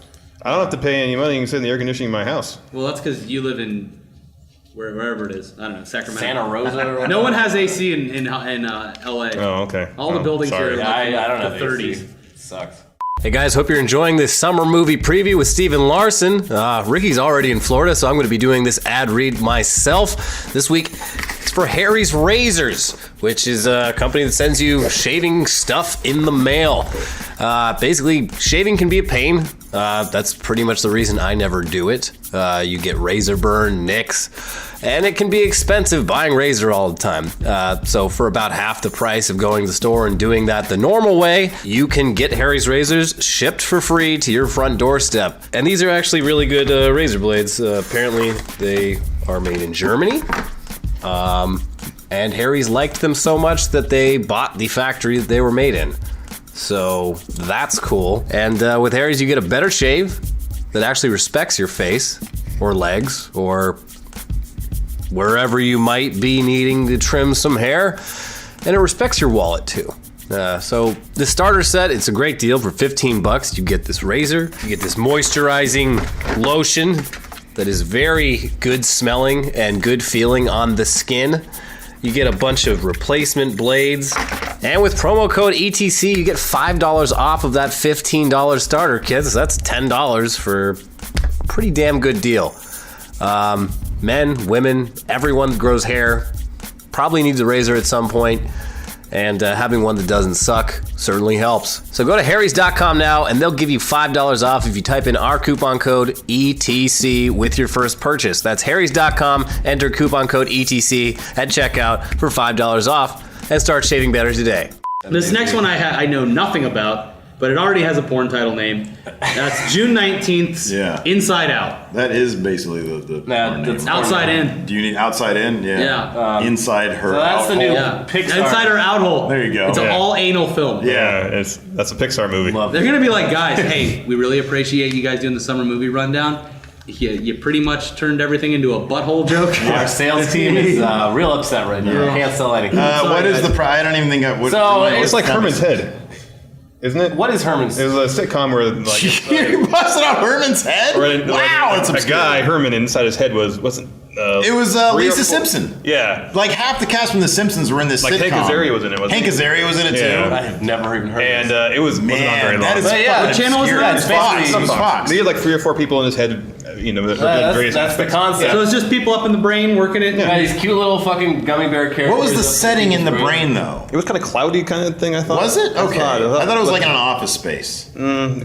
D: I don't have to pay any money. You can sit in the air conditioning in my house.
B: Well, that's because you live in wherever it is. I don't know, Sacramento.
A: Santa Rosa or whatever.
B: No one has AC in LA.
D: Oh, okay.
B: All the buildings
D: sorry.
B: here
A: Yeah,
B: are like
A: I don't know.
B: the 30s.
A: It sucks. Hey guys, hope you're enjoying this summer movie preview with Steven Larson. Ricky's already in Florida, so I'm going to be doing this ad read myself. This week, it's for Harry's Razors, which is a company that sends you shaving stuff in the mail. Basically, shaving can be a pain. That's pretty much the reason I never do it. You get razor burn, nicks, and it can be expensive buying razor all the time. So for about half the price of going to the store and doing that the normal way, you can get Harry's Razors shipped for free to your front doorstep. And these are actually really good razor blades. Apparently they are made in Germany. And Harry's liked them so much that they bought the factory that they were made in. So that's cool. And with Harry's, you get a better shave that actually respects your face or legs or wherever you might be needing to trim some hair. And it respects your wallet too. So the starter set, it's a great deal for 15 bucks. You get this razor, you get this moisturizing lotion that is very good smelling and good feeling on the skin. you get a bunch of replacement blades. And with promo code ETC, you get $5 off of that $15 starter kit. So that's $10 for a pretty damn good deal. Men, women, everyone that grows hair probably needs a razor at some point. And having one that doesn't suck certainly helps. So go to harrys.com now, and they'll give you $5 off if you type in our coupon code ETC with your first purchase. That's harrys.com, enter coupon code ETC at checkout for $5 off, and start shaving better today.
B: This next one I know nothing about, but it already has a porn title name. That's June 19th's Inside Out.
C: That is basically the porn name.
B: Outside In.
C: Do you need Outside In? Yeah. Inside her.
A: So that's the new Pixar.
B: Inside her out hole.
C: There you go.
B: It's an all anal film.
D: Yeah, that's a Pixar movie.
B: They're gonna be like, guys, hey, we really appreciate you guys doing the summer movie rundown. You pretty much turned everything into a butthole joke.
A: Our sales team is real upset right now.
C: Yeah.
A: Can't sell anything.
C: What is the price? I don't even think I would.
A: So
D: it's like Herman's Head. Isn't it?
A: What is Herman's?
D: It was a sitcom where like
C: you busted out Herman's head. Wow, it's
D: a guy. Herman inside his head wasn't.
C: It was Lisa Simpson.
D: Yeah,
C: like half the cast from The Simpsons were in this sitcom.
D: Hank Azaria was in it.
C: Hank Azaria was in it too.
A: I have never even heard.
D: And
A: of this.
D: it wasn't on very long.
C: That is
B: what channel was that?
C: It's Fox. It was Fox.
D: He had like 3 or 4 people in his head. You know,
A: that's the concept.
B: So it's just people up in the brain working it.
A: Yeah, these cute little fucking gummy bear characters.
C: What was the setting in the brain though?
D: It was kind of cloudy kind of thing. I thought.
C: Was it? Okay. I thought it was like in an
D: an
C: office space.
D: It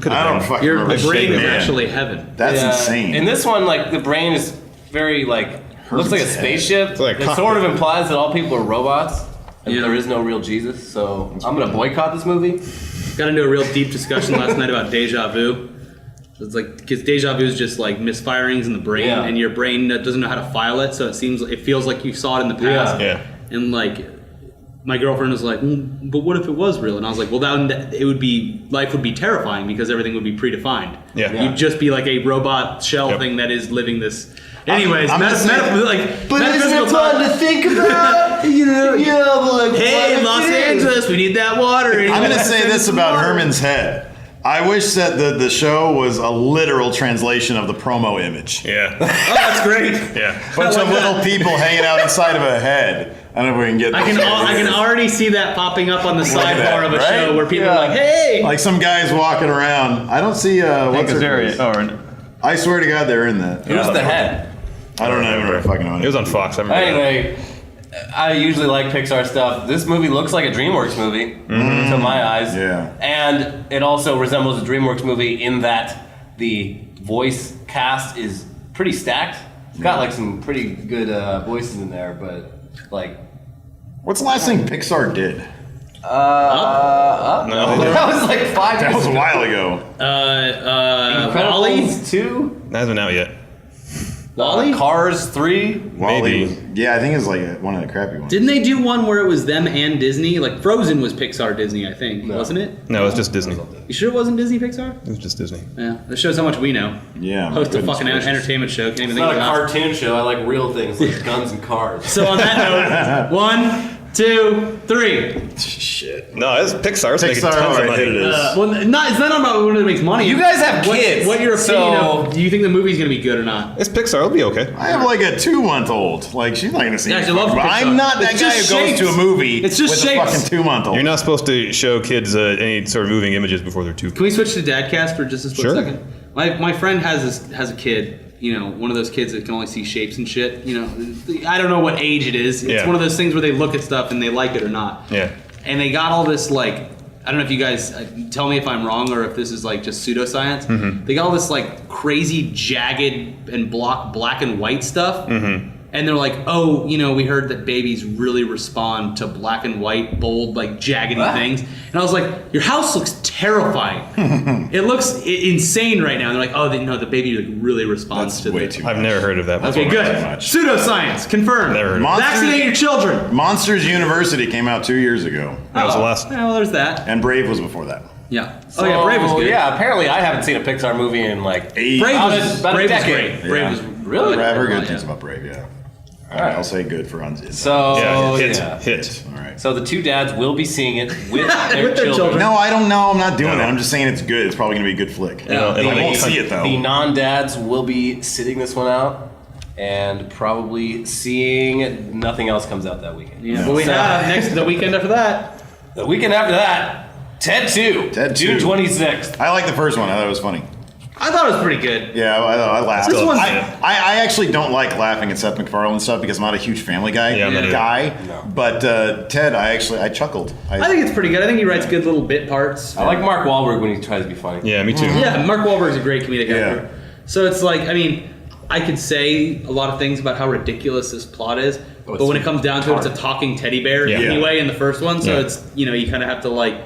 D: could have
C: I don't
D: been.
C: fucking
B: Your
C: remember.
B: brain is actually heaven.
C: That's insane.
A: In this one, like the brain is very like looks like a spaceship.
D: It's like
A: it sort of implies that all people are robots. And there is no real Jesus. So I'm gonna boycott this movie.
B: Got into a real deep discussion last night about deja vu. It's like because deja vu is just like misfirings in the brain, and your brain doesn't know how to file it, so it feels like you saw it in the past.
D: Yeah.
B: And like, my girlfriend was like, "But what if it was real?" And I was like, "Well, life would be terrifying because everything would be predefined.
D: Yeah.
B: You'd just be like a robot shell thing that is living this." Anyways,
C: but isn't it fun to think about?
B: Hey, Los Angeles, we need that water.
C: I'm gonna say this about Herman's Head. I wish that the show was a literal translation of the promo image.
D: Yeah.
B: Oh, that's great.
D: Yeah.
C: Bunch of little people hanging out inside of a head. I don't know if we can get.
B: I can already see that popping up on the sidebar of a show where people are like, "Hey!"
C: Like some guys walking around. I don't see what's her face. I swear to God, they're in that.
A: Who's the head?
C: I don't know. Fucking know.
D: It was on Fox. I remember.
A: Anyway, I usually like Pixar stuff. This movie looks like a DreamWorks movie to my eyes.
C: Yeah.
A: And it also resembles a DreamWorks movie in that the voice cast is pretty stacked. It's got like some pretty good voices in there, but like.
C: What's the last thing Pixar did?
A: Up?
D: No.
A: That was like 5 years
C: That was a
A: ago.
C: while ago.
A: Incredibles 2?
D: That hasn't out yet.
B: Wall-E?
A: Cars 3?
C: Wall-E was, yeah, I think it was like one of the crappy ones.
B: Didn't they do one where it was them and Disney? Like Frozen was Pixar Disney, I think, wasn't it?
D: No, it's just Disney.
B: You sure it wasn't Disney Pixar?
D: It was just Disney.
B: Yeah, that shows how much we know.
C: Yeah.
B: Host a
C: goodness
B: fucking
C: gracious.
B: entertainment show. Can't even
A: It's
B: think
A: not a
B: about it.
A: cartoon show. I like real things like guns and cars.
B: So on that note, 1, 2, 3.
C: Shit.
D: No, it's Pixar. It's making
C: Pixar,
D: tons of
C: alright,
D: money.
C: it is.
B: Well, it's not about when it makes money.
A: You guys have kids,
B: What your opinion
A: so-
B: of? Do you think the movie's gonna be good or not?
D: It's Pixar. It'll be okay.
C: I have like a 2-month-old. Like she's not gonna see.
B: Yeah,
C: it.
B: she loves
C: But
B: Pixar.
C: I'm not that
B: It's
C: guy who
B: just
C: goes
B: shapes.
C: to a movie
B: It's just
C: with
B: shapes.
C: a fucking 2-month-old.
D: You're not supposed to show kids any sort of moving images before they're 2.
B: Can we switch to Dadcast for just a split
D: Sure.
B: second? My friend has a kid. You know, one of those kids that can only see shapes and shit. You know, I don't know what age it is. It's
D: Yeah.
B: one of those things where they look at stuff and they like it or not.
D: Yeah.
B: And they got all this like, I don't know if you guys tell me if I'm wrong or if this is like just pseudoscience. They got all this like crazy jagged and black and white stuff. And they're like, oh, you know, we heard that babies really respond to black and white, bold, like jaggedy things. And I was like, your house looks terrifying. It looks insane right now. And they're like, oh, no, the baby like, really responds
C: That's
B: to
C: way
B: this.
C: too
D: I've
C: much.
D: never heard of that.
B: Okay,
D: before.
B: good.
C: much.
B: Pseudoscience confirmed.
D: Never heard of
C: it.
B: Vaccinate your children.
C: Monsters University came out 2 years ago,
D: That was the last.
B: Well, there's that.
C: and Brave was before that.
B: Yeah. Oh yeah, Brave was good.
A: Yeah, apparently I haven't seen a Pixar movie in like
C: Eight.
B: Brave
A: About
B: was,
A: a
B: Brave was
A: decade.
B: great. Brave
C: Yeah.
B: was
A: Really?
C: I've heard good
B: Yeah.
C: things about Brave. Yeah.
A: Alright.
C: I'll say good for uns.
A: So
D: Yeah, hit.
C: All right.
A: So the two dads will be seeing it with their
B: With their children.
C: No, I don't know. I'm not doing
D: No.
C: that. I'm just saying it's good. It's probably gonna be a good flick.
B: Yeah.
C: I won't see it though.
A: The non-dads will be sitting this one out. and probably seeing nothing else comes out that weekend.
B: Yeah, but we have the weekend after that.
A: The weekend after that, Ted 2. June 26th.
C: I like the first one. I thought it was funny.
B: I thought it was pretty good.
C: Yeah, I laughed.
B: This one's-
C: I actually don't like laughing at Seth MacFarlane stuff because I'm not a huge Family Guy guy.
A: No.
C: But Ted, I chuckled.
B: I think it's pretty good. I think he writes good little bit parts.
A: I like Mark Wahlberg when he tries to be funny.
D: Yeah, me too.
B: Yeah, Mark Wahlberg's a great comedic actor. So it's like, I mean, I could say a lot of things about how ridiculous this plot is, but when it comes down to it, it's a talking teddy bear anyway in the first one. So it's, you kind of have to like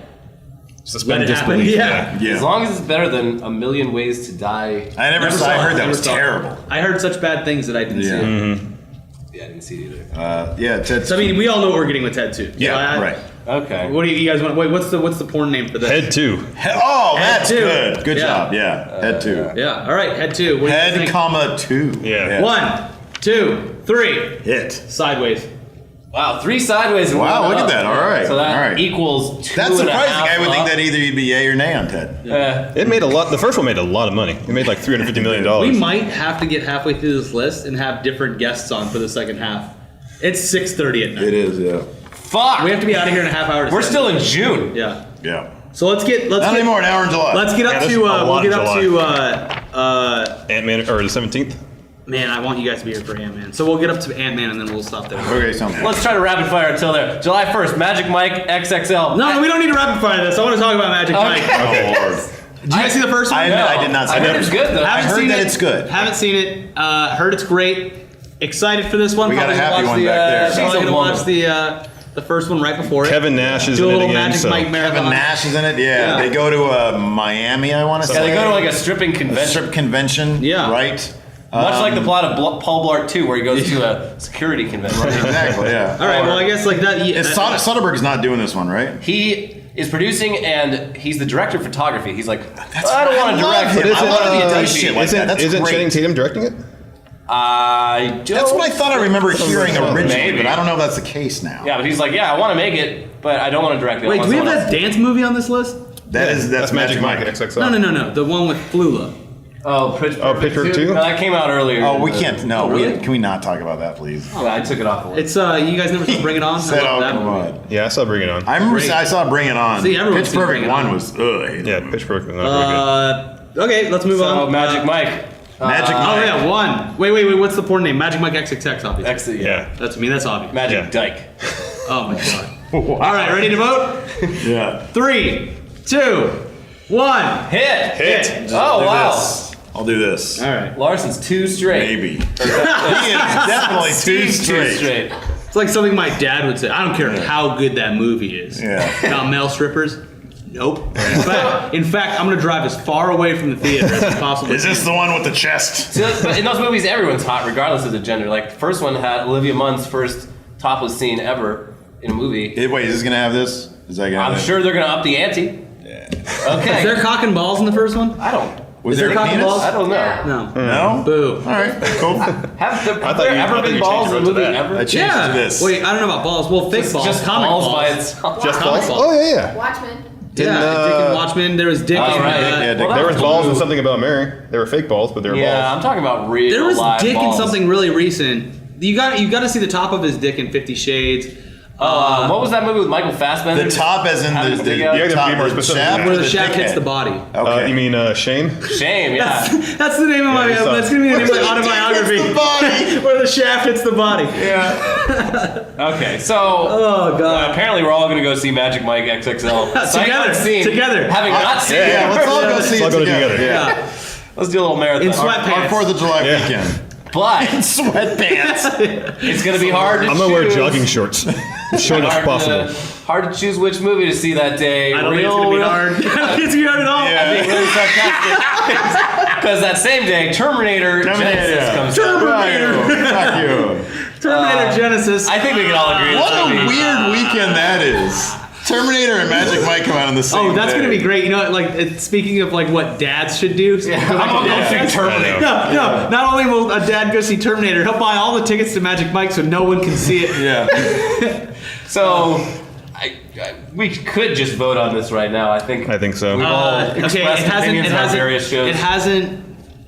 D: suspend
B: let it happen.
D: disbelief.
B: Yeah.
A: As long as it's better than A Million Ways to Die.
C: I never saw. I heard that was terrible.
B: I heard such bad things that I didn't see it.
A: Yeah, I didn't see it either.
C: Ted.
B: So I mean, we all know what we're getting with Ted 2.
C: Yeah, right.
A: Okay.
B: What do you guys want? Wait, what's the porn name for this?
D: Head 2.
C: Oh, that's
B: two.
C: good. Good
B: Yeah.
C: job. Yeah, Head 2.
B: Yeah. All right, Head 2. What do you
C: Head,
B: think?
C: comma 2.
D: Yeah.
B: 1, 2, 3.
C: Hit.
B: Sideways.
A: Wow, 3 sideways and
C: Wow,
A: one
C: look at
A: up.
C: that. All right.
A: So that
C: All right.
A: equals 2
C: That's
A: and a
C: surprising.
A: half
C: I would think
A: up.
C: that either you'd be yay or nay on Ted.
D: It made a lot. The first one made a lot of money. It made like $350 million.
B: We might have to get halfway through this list and have different guests on for the second half. It's 6:30 at night.
C: It is, yeah.
A: Fuck!
B: We have to be out of here in a half hour.
A: We're still in June.
B: Yeah.
C: Yeah.
B: So let's get
C: Not anymore, an hour in July.
B: Let's get up
D: there's
B: to
D: a lot
B: we'll
D: in
B: get up
D: July.
B: to
D: Ant-Man, or the 17th?
B: man, I want you guys to be here for Ant-Man. So we'll get up to Ant-Man and then we'll stop there.
C: Okay, sounds good.
A: Let's try to rapid fire until there. July 1st, Magic Mike XXL.
B: No, we don't need to rapid fire this. I want to talk about Magic Mike.
C: Oh, Lord.
B: Did you guys see the first one?
C: I did not see
A: I heard
C: that.
A: it's good though.
C: I heard that it's good.
B: Haven't seen it. Heard it's great. Excited for this one.
C: We got a
B: Probably
C: happy
B: watch
C: one
B: the,
C: back there.
B: Probably
A: She's a
B: gonna watch
A: woman.
B: the first one right before it.
D: Kevin Nash is
B: Do a
D: in it
B: little
D: again.
B: Magic
D: So.
B: Mike marathon.
C: Kevin Nash is in it. Yeah.
B: Yeah.
C: They go to Miami, I want to
A: Yeah,
C: say.
A: they go to like a stripping
C: a
A: convention.
C: strip convention.
B: Yeah.
C: Right?
A: Much like the plot of Paul Blart 2, where he goes to a security convention.
C: Exactly, yeah.
B: All right. Well, I guess like that.
C: Soderbergh's not doing this one, right?
A: He is producing and he's the director of photography. He's like, I don't want to
C: love
A: direct
C: him.
A: it. I want to be a
C: Does
A: DP.
C: shit like that. That's
D: Isn't
C: great.
D: Channing Tatum directing it?
A: I don't.
C: That's what I thought I remember hearing originally,
A: Maybe.
C: but I don't know if that's the case now.
A: Yeah, but he's like, yeah, I want to make it, but I don't want to direct it. I
B: Wait,
A: want
B: do we have
A: someone
B: that
A: else.
B: dance movie on this list?
C: That's Magic Mike.
D: XXL.
B: No. The one with Flula.
A: Oh, Pitch Perfect
D: Pitch Perfect 2?
A: No, that came out earlier.
C: Oh, we can't. No,
A: Oh, really?
C: can we not talk about that, please?
A: Yeah, I took it off the list.
B: It's you guys never saw Bring It On? I
C: Said,
B: love
C: oh,
B: that
C: come
B: movie.
C: on.
D: Yeah, I saw Bring It On.
C: I remember
B: Great.
C: I saw Bring It On.
B: See, everyone's
C: Pitch
B: seen
C: Perfect
B: Bring It
C: 1
B: On.
C: was, ugh.
D: Yeah, Pitch Perfect was not
B: Okay, let's move
A: So,
B: on.
A: Magic Mike.
C: Magic
B: Oh
C: Mike.
B: yeah, one. Wait. What's the porn name? Magic Mike XXX, obviously.
A: X,
D: very good.
A: yeah.
D: Yeah.
B: That's me. That's obvious.
A: Magic
D: Yeah.
A: Dyke.
B: Oh my god. All right, ready to vote?
C: Yeah.
B: 3, 2, 1.
A: Hit. Oh, wow.
C: I'll do this.
B: All right.
A: Larson's 2 straight.
C: Maybe. He is definitely two
A: Steve's 2
C: straight.
B: It's like something my dad would say. I don't care how good that movie is.
C: Yeah.
B: About male strippers? Nope. In fact, I'm gonna drive as far away from the theater as possible.
C: Is this the one with the chest?
A: So, but in those movies, everyone's hot, regardless of the gender. Like, the first one had Olivia Munn's first topless scene ever in a movie.
C: Wait, is this gonna have this? Is that gonna?
A: I'm
C: have
A: sure they're going to up the ante.
C: Yeah.
A: Okay.
B: Is there cock and balls in the first one?
A: I don't.
C: Was
B: Is
C: there
B: there cock and
C: penis?
B: balls?
A: I don't know.
B: No.
C: No.
B: Boo.
C: All right. Cool.
A: Have there
D: thought
A: ever
D: you
A: been
D: changed
A: balls in a
D: it to
A: movie
D: that.
A: ever?
C: I changed
B: Yeah.
C: to this.
B: Wait, I don't know about balls. Well, fake balls.
A: Just
B: comic
A: balls
B: balls.
A: by itself.
D: Just
B: Comic
D: balls?
B: balls.
D: Oh, yeah.
E: Watchmen.
D: Didn't,
B: Yeah, Dick and Watchmen. There was Dick
A: Oh,
B: and
A: right.
C: Yeah,
A: Well,
C: Dick.
A: that
D: There was
A: was
D: balls
A: blue.
D: in Something About Mary. They were fake balls, but they were
A: Yeah,
D: balls.
A: I'm talking about real
B: there was
A: live
B: Dick
A: balls.
B: in something really recent. You got to see the top of his dick in 50 Shades.
A: What was that movie with Michael Fassbender?
C: The top, as in
A: Having
C: the
A: his dick out?
D: You have to
C: top,
D: be more
C: the
D: specific
C: shaft,
D: than
B: Where
D: that.
B: the shaft hits
C: dickhead.
B: the body.
C: Okay.
D: You mean Shame?
A: Shame, yeah.
B: That's the name of my.
D: Yeah,
B: That's gonna be the name of my autobiography.
C: the body.
B: Where the shaft hits the body.
A: Okay, so
B: Oh god.
A: apparently we're all going to go see Magic Mike XXL. Sight
B: Together,
A: unseen.
B: together.
A: Having not seen
C: Yeah,
A: it.
C: let's all go see
D: Let's
C: it
D: all go
C: together.
D: together.
C: Yeah.
B: Yeah.
A: Let's do a little marathon.
B: In sweatpants.
C: Our 4th of July
D: Yeah.
C: weekend.
A: But
C: Sweatpants.
A: it's going to be hard to
D: I'm
A: choose.
D: going to wear jogging shorts. As short as possible.
A: Hard to choose which movie to see that day.
B: I don't think it's gonna be hard. I don't think it's gonna be hard at all.
C: Yeah.
A: Being really sarcastic. Because that same day, Terminator Genesis comes out.
C: Fuck you.
B: Terminator Genesis.
A: I think we can all agree.
C: What
A: this
C: a
A: movie-
C: weird weekend that is. Terminator and Magic Mike come out on the same
B: Oh, that's
C: day.
B: gonna be great. You know, like speaking of like what dads should do.
A: I'm gonna go see Terminator.
B: No. Not only will a dad go see Terminator, he'll buy all the tickets to Magic Mike so no one can see it.
C: Yeah.
A: So, we could just vote on this right now. I think.
D: I think so.
A: We've all expressed opinions on various shows.
B: It hasn't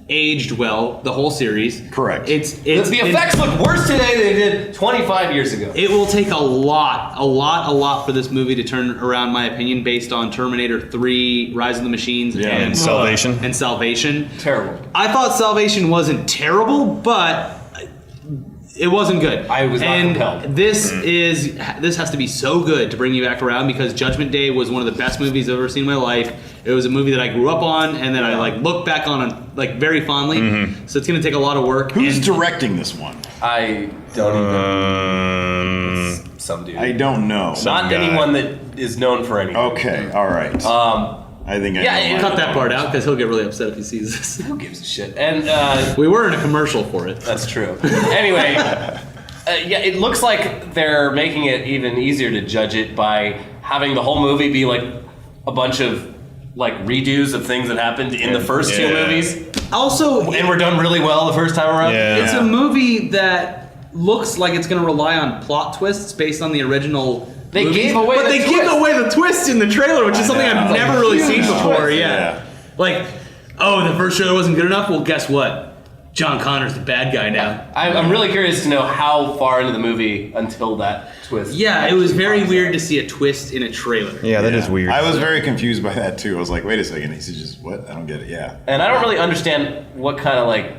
B: aged well. The whole series.
C: Correct.
B: The
A: effects look worse today than they did 25 years ago.
B: It will take a lot for this movie to turn around my opinion based on Terminator 3, Rise of the Machines, and Salvation.
A: Terrible.
B: I thought Salvation wasn't terrible, but it wasn't good.
A: I was not compelled.
B: This has to be so good to bring you back around because Judgment Day was one of the best movies I've ever seen in my life. It was a movie that I grew up on and that I look back on very fondly. Mm-hmm. So it's going to take a lot of work.
C: Who's directing this one?
A: I don't even. Some dude.
C: I don't know.
A: Not anyone that is known for anything.
C: Okay, all right. I think I know.
B: Cut that part out because he'll get really upset if he sees this.
A: Who gives a shit? And
B: we were in a commercial for it.
A: That's true. Anyway, it looks like they're making it even easier to judge it by having the whole movie be like a bunch of redos of things that happened in the first two movies.
B: Also,
A: and were done really well the first time around.
B: Yeah. It's a movie that looks like it's going to rely on plot twists based on the original.
A: They gave away
B: the twist in the trailer, which is something I've never really seen before. Yeah. The first trailer wasn't good enough. Well, guess what? John Connor's the bad guy now.
A: I'm really curious to know how far into the movie until that twist.
B: Yeah, it was very weird to see a twist in a trailer.
D: Yeah, that is weird.
C: I was very confused by that too. I was like, wait a second. He said just what? I don't get it. Yeah.
A: And I don't really understand what kind of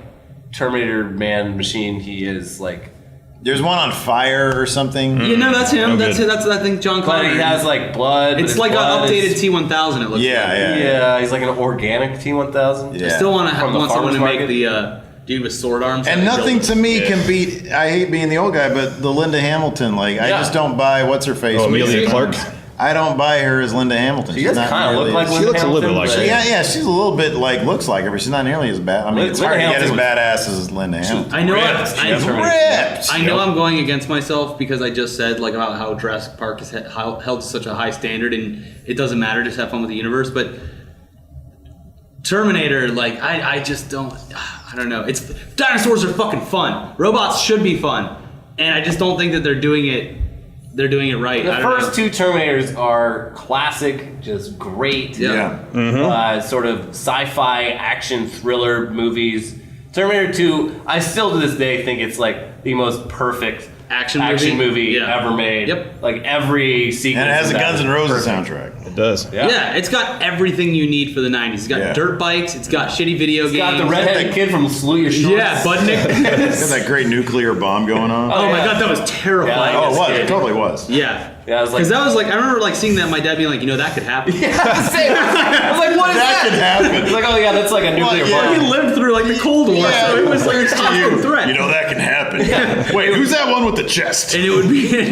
A: Terminator man machine he is like.
C: There's one on fire or something.
B: Yeah, no, that's him. That's I think John Connor.
A: But he has blood.
B: It's like an updated T-1000. It looks like.
A: Yeah. He's like an organic T-1000.
B: Yeah. I still want someone to make the dude with sword arms.
C: And nothing to me can beat. I hate being the old guy, but the Linda Hamilton. I just don't buy what's her face.
D: Oh, Amelia Clark.
C: I don't buy her as Linda Hamilton.
A: She does kind of look like Linda Hamilton. She looks a little bit like her.
C: Yeah, she's a little bit looks like her, but she's not nearly as bad. I mean, it's hard to get as badass as Linda Hamilton.
B: I know.
C: Ripped.
B: I know I'm going against myself because I just said about how Jurassic Park is held to such a high standard, and it doesn't matter. Just have fun with the universe. But Terminator, I just don't. I don't know. Dinosaurs are fucking fun. Robots should be fun, and I just don't think that they're doing it. They're doing it right.
A: The first two Terminators are classic, just great, sort of sci-fi action thriller movies. Terminator 2, I still to this day think it's the most perfect action movie ever made.
B: Yep.
A: Every sequence.
C: And it has a Guns N' Roses soundtrack.
D: It does.
B: Yeah, it's got everything you need for the 90s. It's got dirt bikes, it's got shitty video games.
A: It's got the redheaded kid from Salute Your Shorts.
B: Yeah, Budnick.
C: It's got that great nuclear bomb going on.
B: Oh my god, that was terrifying.
C: Yeah, it was. It totally was.
B: Yeah.
A: Yeah, I was
B: because that was I remember seeing that, my dad being that could happen.
A: Yeah, same. I was like, what is that?
C: That could happen.
A: He's like, oh yeah, that's like a nuclear bomb.
B: He lived through the Cold War, so it was a constant threat.
C: That can happen. Wait, who's that one with the chest?
B: And it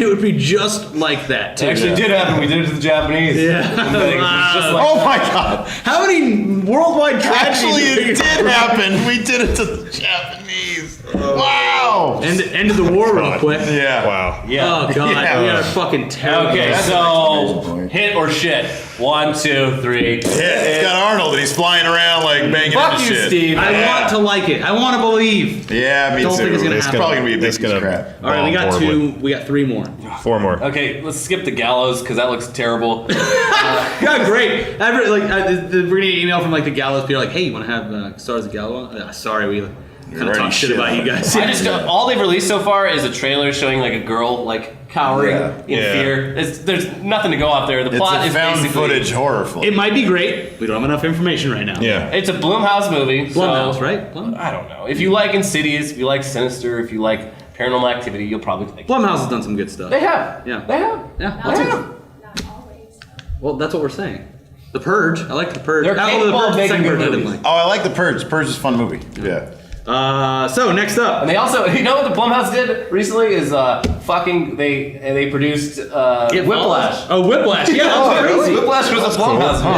B: would be just like that too.
A: It actually did happen. We did it to the Japanese.
B: Yeah.
C: Oh my god.
B: How many worldwide tragedies?
C: Actually, it did happen. We did it to the Japanese. Wow.
B: End of the war real quick.
C: Yeah.
D: Wow.
A: Yeah.
B: Oh god.
C: Yeah.
B: We are fucking terrible.
A: Okay, so hit or shit. 1, 2, 3.
C: Hit. It's got Arnold and he's flying around banging
A: Fuck
C: into
A: you,
C: shit.
A: Steve.
B: I want to like it. I want to believe.
C: Yeah, me
B: Don't
C: too.
B: think it's gonna happen.
C: Probably gonna be a big piece of crap.
B: All right, we got two. We got 3 more.
D: 4 more.
A: Okay, let's skip the gallows because that looks terrible.
B: Yeah, great. We're getting an email from the gallows people hey, you want to have Stars of Gallows? Sorry, we kind of talk shit about you guys.
A: I just all they've released so far is a trailer showing a girl cowering in fear. There's nothing to go off there. The plot is
C: found
A: basically
C: footage horror film.
B: It might be great. We don't have enough information right now.
D: Yeah.
A: It's a Blumhouse movie.
B: Blumhouse,
A: so,
B: right?
A: I don't know. If you like Insidious, if you like Sinister, if you like Paranormal Activity, you'll probably like it.
B: Blumhouse has done some good stuff.
A: They have.
B: Yeah.
A: They have.
B: Yeah.
A: They have.
E: Not always.
B: Well, that's what we're saying. The Purge. I like The Purge.
A: They're capable of making good movies.
B: I didn't
C: Oh, I like The Purge. Purge is a fun movie. Yeah.
B: So next up,
A: And they also, you know what the Blumhouse did recently is they produced Whiplash.
B: Oh, Whiplash. Yeah,
A: Oh,
B: that's crazy.
A: really? Whiplash was a Blumhouse movie.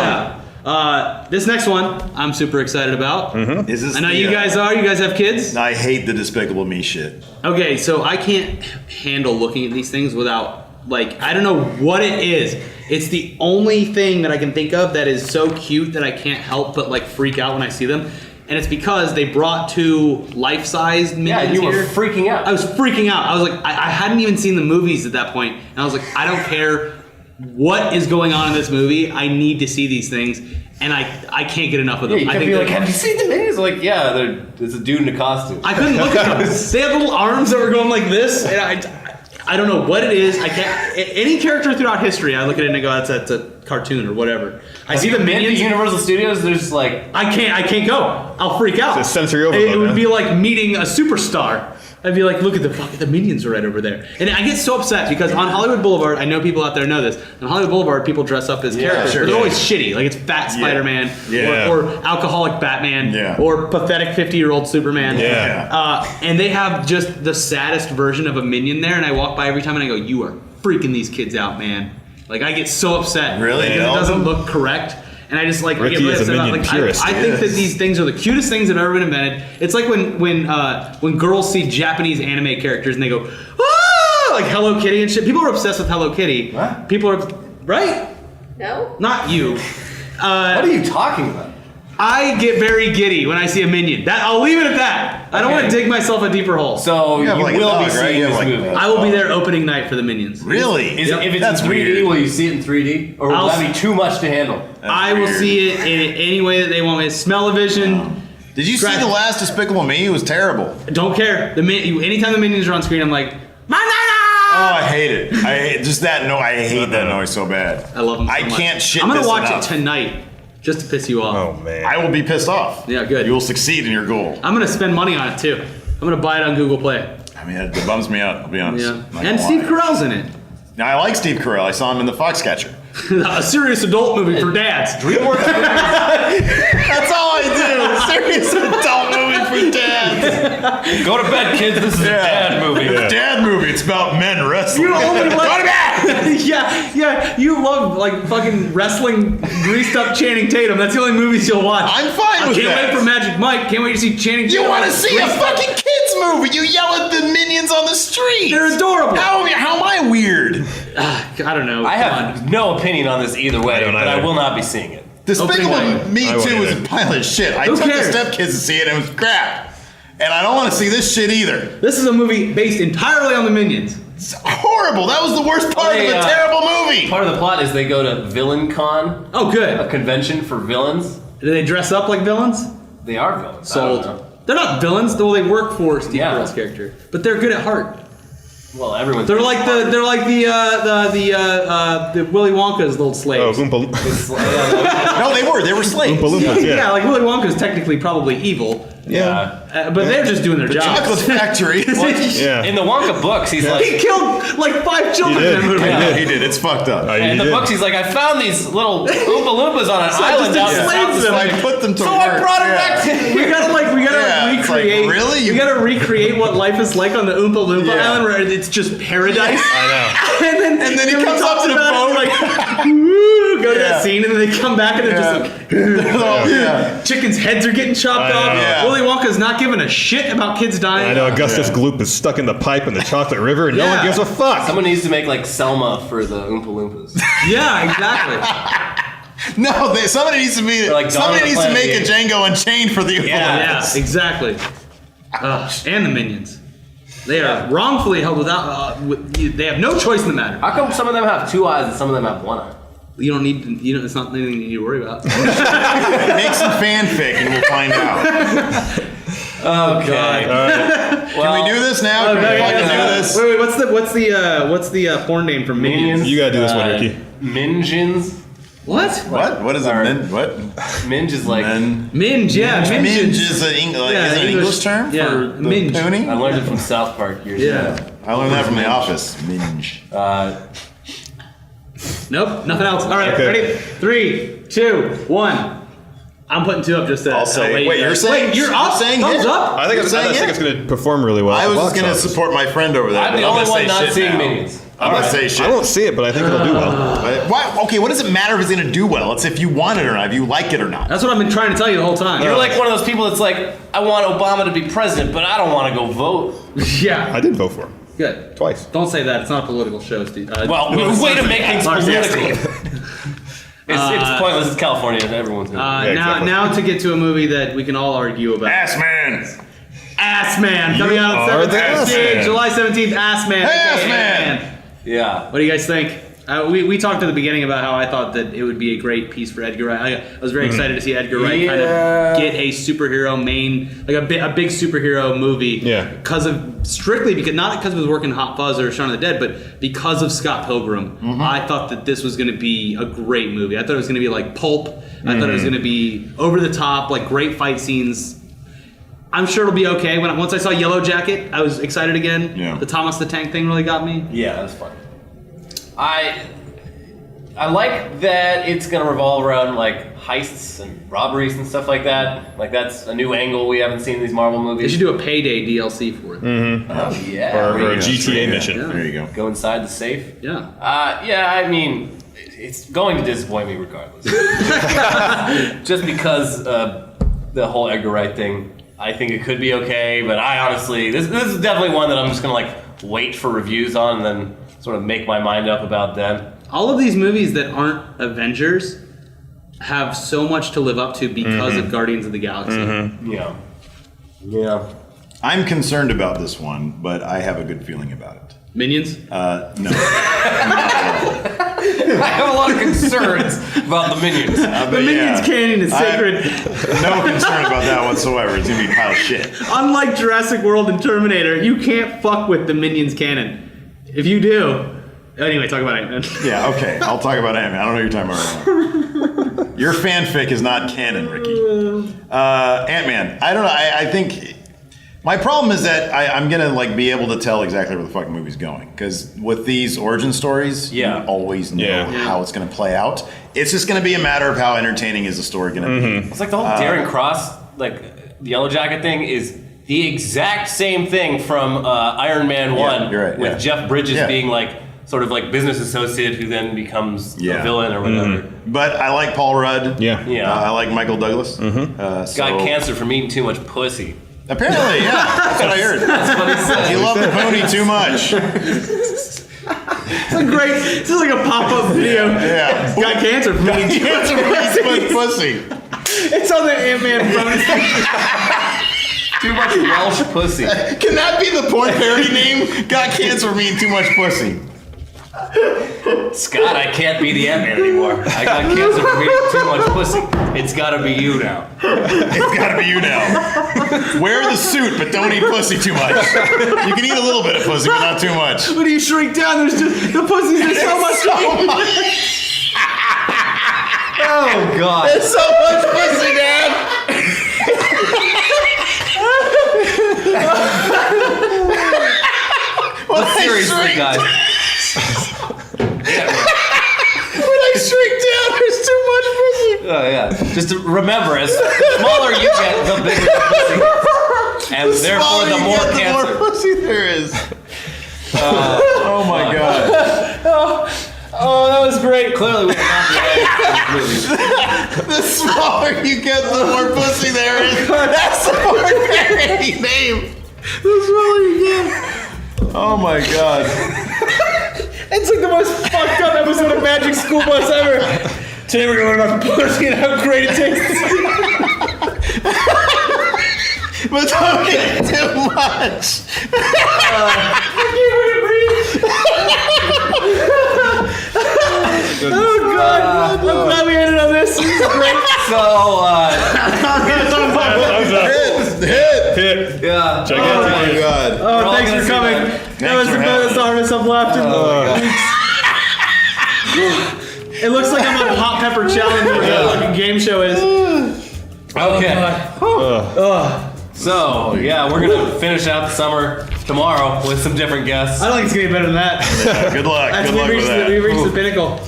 B: Yeah. This next one, I'm super excited about.
C: Is this
B: I know you guys are. You guys have kids.
C: I hate the Despicable Me shit.
B: Okay, so I can't handle looking at these things without I don't know what it is. It's the only thing that I can think of that is so cute that I can't help but freak out when I see them. And it's because they brought 2 life-sized minions
A: Yeah, you were
B: here.
A: freaking out.
B: I was freaking out. I was I hadn't even seen the movies at that point, and I was I don't care. what is going on in this movie? I need to see these things, and I can't get enough of them.
A: You
B: I
A: could
B: think
A: be
B: they're-
A: like, have you seen the Minions? Like, yeah, there's a dude in a costume.
B: I couldn't look at them. They have little arms that were going like this, and I don't know what it is. I can't. Any character throughout history, I look at it and I go, that's a cartoon or whatever. I see the Minions.
A: Universal Studios. There's like,
B: I can't go. I'll freak out.
D: It's a sensory overload,
B: It would
D: man.
B: be like meeting a superstar. I'd be like, look at the Minions are right over there. And I get so upset because on Hollywood Boulevard, I know people out there know this. On Hollywood Boulevard, people dress up as characters.
C: sure,
B: but they're
C: yeah.
B: always shitty. Like it's fat Spider-Man
D: Yeah.
B: or alcoholic Batman or pathetic 50-year-old Superman.
D: Yeah.
B: And they have just the saddest version of a Minion there. And I walk by every time and I go, you are freaking these kids out, man. Like I get so upset.
C: Really?
B: Because it doesn't look correct. And I just like I get
D: Ricky
B: really
D: is a
B: upset about,
D: Minion
B: like
D: purist.
B: I think that these things are the cutest things that have ever been invented. It's like when girls see Japanese anime characters and they go, ah, like Hello Kitty and shit. People are obsessed with Hello Kitty.
A: What?
B: People are right.
E: No?
B: Not you.
A: what are you talking about?
B: I get very giddy when I see a Minion. That I'll leave it at that. I don't
A: Okay.
B: want to dig myself a deeper hole.
A: So you
C: have like a
A: will
C: dog,
A: be
C: right?
A: seeing
C: You have
A: this
C: like-
A: movie.
B: I will be there opening night for the Minions.
C: Really?
A: If it's
C: That's
A: in 3D,
C: weird.
A: will you see it in 3D, or will
B: I'll
A: that be too much to handle?
B: I will
C: weird.
B: see it in any way that they want me. Smell-o-vision.
C: Did you see
B: Scratch-
C: the last Despicable Me? It was terrible.
B: Don't care. Anytime the Minions are on screen, I'm like, Banana!
C: Oh, I hate it. I hate just that. No, I hate that noise so bad.
B: I love them. So
C: I
B: much.
C: can't shit
B: I'm gonna
C: this
B: watch
C: enough.
B: it tonight just to piss you off.
D: Oh man.
C: I will be pissed off.
B: Yeah, good.
C: You will succeed in your goal.
B: I'm gonna spend money on it too. I'm gonna buy it on Google Play.
C: I mean, it bums me out. I'll be honest.
B: Yeah,
C: Not
B: and
C: gonna
B: Steve
C: lie.
B: Carell's in it.
C: Now, I like Steve Carell. I saw him in The Foxcatcher.
B: A serious adult movie for dads.
C: That's all I do. Serious adult movie for dads.
A: Go to bed, kids. This is a dad movie.
C: It's a dad movie. It's about men wrestling.
B: You only
C: Go
B: like
C: to bed.
B: yeah. You love like fucking wrestling, greased up Channing Tatum. That's the only movies you'll watch.
C: I'm fine with
B: Can't
C: that.
B: wait for Magic Mike. Can't wait to see Channing Tatum.
C: You want to see a
B: greased up.
C: fucking kids movie? You yell at the minions on the street.
B: They're adorable.
C: How am I weird?
B: I don't know.
A: I
B: Come
A: have
B: on.
A: no opinion on this either way,
D: I don't
A: but I
D: either.
A: will not be seeing it.
C: Despicable
B: Opening
C: Me
D: I won't
C: 2 was
D: either.
C: a pile of shit. I
B: Who
C: took
B: cares?
C: the stepkids to see it and it was crap. And I don't want to see this shit either.
B: This is a movie based entirely on the Minions.
C: It's horrible. That was the worst part
A: They,
C: of a terrible movie.
A: Part of the plot is they go to Villain Con,
B: Oh,
A: a
B: good.
A: convention for villains.
B: Do they dress up like villains?
A: They are villains. I don't know.
B: Sold. They're not villains, though they work for Steve
A: Yeah.
B: Carell's character, but they're good at heart.
A: Well, everyone's.
B: They're like the Willy Wonka's little
D: Oh,
B: slaves.
D: Oompa
C: No, they were slaves.
D: Loompas,
B: yeah.
D: yeah.
B: Like Willy Wonka's technically probably evil,
A: Yeah.
B: but they're just doing their
C: The
B: jobs.
C: Chocolate Factory.
D: Yeah.
A: In the Wonka books, he's
B: He
A: like.
B: killed like 5 children
D: He
B: in that
D: did.
B: movie.
A: Yeah.
C: He did. It's fucked up.
A: In the books, he's like, I found these little Oompa Loompas on an
B: So I
A: island
B: just
A: down
B: enslaved
A: south.
B: them.
C: I put them to
A: So
C: work.
A: I brought it
C: Yeah.
A: back to
B: We gotta
C: Yeah, it's like,
B: recreate.
C: really?
B: We gotta recreate what life is like on the Oompa Loompa
C: Yeah.
B: Island, where it's just paradise.
D: I know.
B: and then
C: he comes
B: talks
C: up to the
B: about
C: boat.
B: it, like, woo, go to
C: Yeah.
B: that scene, and then they come back and they're just like,
C: Oh, yeah.
B: chickens' heads are getting chopped
D: I know.
B: off.
C: Yeah.
B: Willy Wonka's not giving a shit about kids dying.
D: I know Augustus Gloop is stuck in the pipe in the chocolate river and no
B: Yeah.
D: one gives a fuck.
A: Someone needs to make like Selma for the Oompa Loompas.
B: Yeah, exactly.
C: No, somebody needs to be.
A: like Dawn
C: Somebody
A: of the
C: needs to
A: Planet
C: make a
A: of the
C: Django Unchained for the
B: Yeah,
C: Oompa
B: exactly. And the Minions. They are wrongfully held without. They have no choice in the matter.
A: How come some of them have 2 eyes and some of them have 1 eye?
B: You don't need. It's not anything you need to worry about.
C: Make some fanfic and we'll find out.
A: Okay.
C: Can we do this now? Can we fucking do this?
B: Wait, what's the porn name for Minions?
A: Minions?
D: You gotta do this one, Ricky.
A: Minjins.
B: What?
C: What? What is it?
A: Sorry.
C: What?
A: Minge is like.
B: Minge, yeah,
C: Minge
B: Minions.
C: is an English,
B: Yeah,
C: is it an
B: English-
C: English term
B: yeah,
C: for the
B: minge.
C: pony?
A: I learned it from South Park years
B: Yeah.
A: ago.
C: I learned that from The Office. Minge.
B: Nope, nothing else. All right,
D: Okay.
B: ready? 3, 2, 1. I'm putting 2 up just to.
C: I'll say. Wait, you're saying?
B: Wait, you're up.
C: saying
B: Thumbs
C: it?
B: up.
D: I think it's going to perform really well.
C: I
D: at
C: was
D: the
C: just
D: box
C: gonna
D: office.
C: support my friend over there.
A: I'm
C: but
A: the
C: I'm
A: only
C: gonna
A: one
C: say
A: not
C: shit
A: seeing
C: now.
A: Minions.
C: I'm gonna say shit.
D: I won't see it, but I think it'll do well.
C: Why? Okay, what does it matter if it's gonna do well? It's if you want it or not, if you like it or not.
B: That's what I've been trying to tell you the whole time.
A: You're like one of those people that's like, I want Obama to be president, but I don't want to go vote.
B: Yeah.
D: I did vote for him.
B: Good.
D: Twice.
B: Don't say that. It's not a political show, Steve.
A: Well, way to make things
B: Larson.
A: political. It's pointless. It's California. Everyone's in it.
B: Now,
D: exactly.
B: now to get to a movie that we can all argue about.
C: Ass man.
B: Ass Man coming out
D: are the Ass Man.
B: July 17th. Ass Man.
C: Ass
B: aka
C: Man.
B: Ant-Man.
A: Yeah.
B: What do you guys think? We talked at the beginning about how I thought that it would be a great piece for Edgar Wright. I was very excited to see Edgar Wright kind of get a superhero like a big superhero movie.
D: Yeah.
B: Strictly because not because he was working Hot Fuzz or Shaun of the Dead, but because of Scott Pilgrim. I thought that this was going to be a great movie. I thought it was going to be like Pulp. I thought it was going to be over the top, like great fight scenes. I'm sure it'll be okay. Once I saw Yellow Jacket, I was excited again.
C: Yeah.
B: The Thomas the Tank thing really got me.
A: Yeah, that's fun. I like that it's gonna revolve around like heists and robberies and stuff like that. Like that's a new angle we haven't seen in these Marvel
B: They
A: movies.
B: should do a Payday DLC for it.
A: Oh yeah.
D: Or a
C: Yeah,
D: GTA
C: yeah.
D: mission.
B: Yeah.
C: There you go.
A: Go inside the safe.
B: Yeah.
A: Yeah, I mean, it's going to disappoint me regardless. Just because the whole Edgar Wright thing, I think it could be okay, but I honestly, this is definitely one that I'm just gonna like wait for reviews on and then sort of make my mind up about then.
B: All of these movies that aren't Avengers have so much to live up to because of Guardians of the Galaxy.
A: Yeah. Yeah.
C: I'm concerned about this one, but I have a good feeling about it.
B: Minions?
C: No.
A: I have a lot of concerns about the Minions.
C: But
B: The Minions
C: yeah,
B: canon is sacred.
C: no concern about that whatsoever. It's going to be a pile of shit.
B: Unlike Jurassic World and Terminator, you can't fuck with the Minions canon. If you do... Anyway, talk about Ant-Man.
C: Yeah, okay. I'll talk about Ant-Man. I don't know what you're talking about right now. Your fanfic is not canon, Ricky. Ant-Man. I don't know. I think... My problem is that I'm going to like be able to tell exactly where the fucking movie's going. Because with these origin stories, you always know how it's going to play out. It's just going to be a matter of how entertaining is the story going to be.
A: It's like the whole Darren Cross, like the Yellow Jacket thing is the exact same thing from Iron Man 1
C: you're right,
A: with Jeff Bridges being like sort of like business associate who then becomes a villain or whatever.
C: But I like Paul Rudd.
A: Yeah.
C: I like Michael Douglas.
A: Got cancer from eating too much pussy.
C: Apparently, yeah. That's what I heard.
A: That's what he said.
C: He loved the pony too much.
B: It's a great... This is like a pop-up video.
C: Yeah.
B: Got cancer from eating
C: Cancer from eating pussy.
B: It's on the Ant-Man bonus.
A: Too much Welsh pussy.
C: Can that be the porn parody name? Got cancer from eating too much pussy.
A: Scott, I can't be the Ant-Man anymore. I got cancer from eating too much pussy. It's gotta be you now.
C: It's gotta be you now. Wear the suit, but don't eat pussy too much. You can eat a little bit of pussy, but not too much.
B: When you shrink down, there's just... The pussy's there's so much...
A: Oh, God.
C: There's so much pussy, Dad.
A: But seriously, guys.
C: When I shrink down, there's too much pussy.
A: Oh, yeah. Just to remember, as the smaller you get, the bigger the pussy. And therefore, the more cancer.
C: The more pussy there is. Oh my God.
A: Oh, that was great. Clearly, we cannot be movies.
C: The smaller you get, the more pussy there is. That's the porn parody name. The smaller you get. Oh my God.
B: It's like the most fucked up episode of Magic School Bus ever. Today we're going to learn about pussy and how great it tastes.
C: But don't eat too much.
B: Oh God! I'm glad we ended on this. This is great.
A: So,
C: Hit.
A: yeah.
C: Oh my God.
B: Oh, thanks for coming. That was the best harvest I've laughed in weeks. It looks like I'm on Hot Pepper Challenge or whatever the fucking game show is.
A: Okay. So, yeah, we're going to finish out the summer tomorrow with some different guests.
B: I don't think it's gonna be better than that.
C: Good luck. Good luck with that.
B: We reached the pinnacle.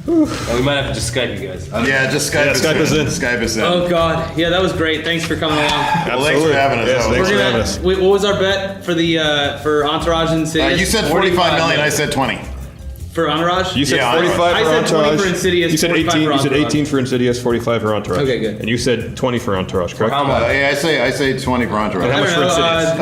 A: And we might have to just Skype you guys.
C: Yeah, just Skype us in. Skype us in.
B: Oh God, yeah, that was great. Thanks for coming along.
C: Well, thanks for having us.
D: Yes, thanks for having us.
B: What was our bet for the for Entourage and Insidious?
C: You said 45 million. I said 20.
B: For Entourage?
D: You said
C: Yeah,
D: 45 for
B: I said 20
D: Entourage.
B: for Insidious,
D: You said
B: 45
D: 18.
B: for
D: You said
B: Entourage.
D: 18 for Insidious, 45 for Entourage.
B: Okay, good.
D: And you said 20 for Entourage, correct?
A: How much?
C: Yeah, I say 20 for Entourage.
D: And how much for Insidious?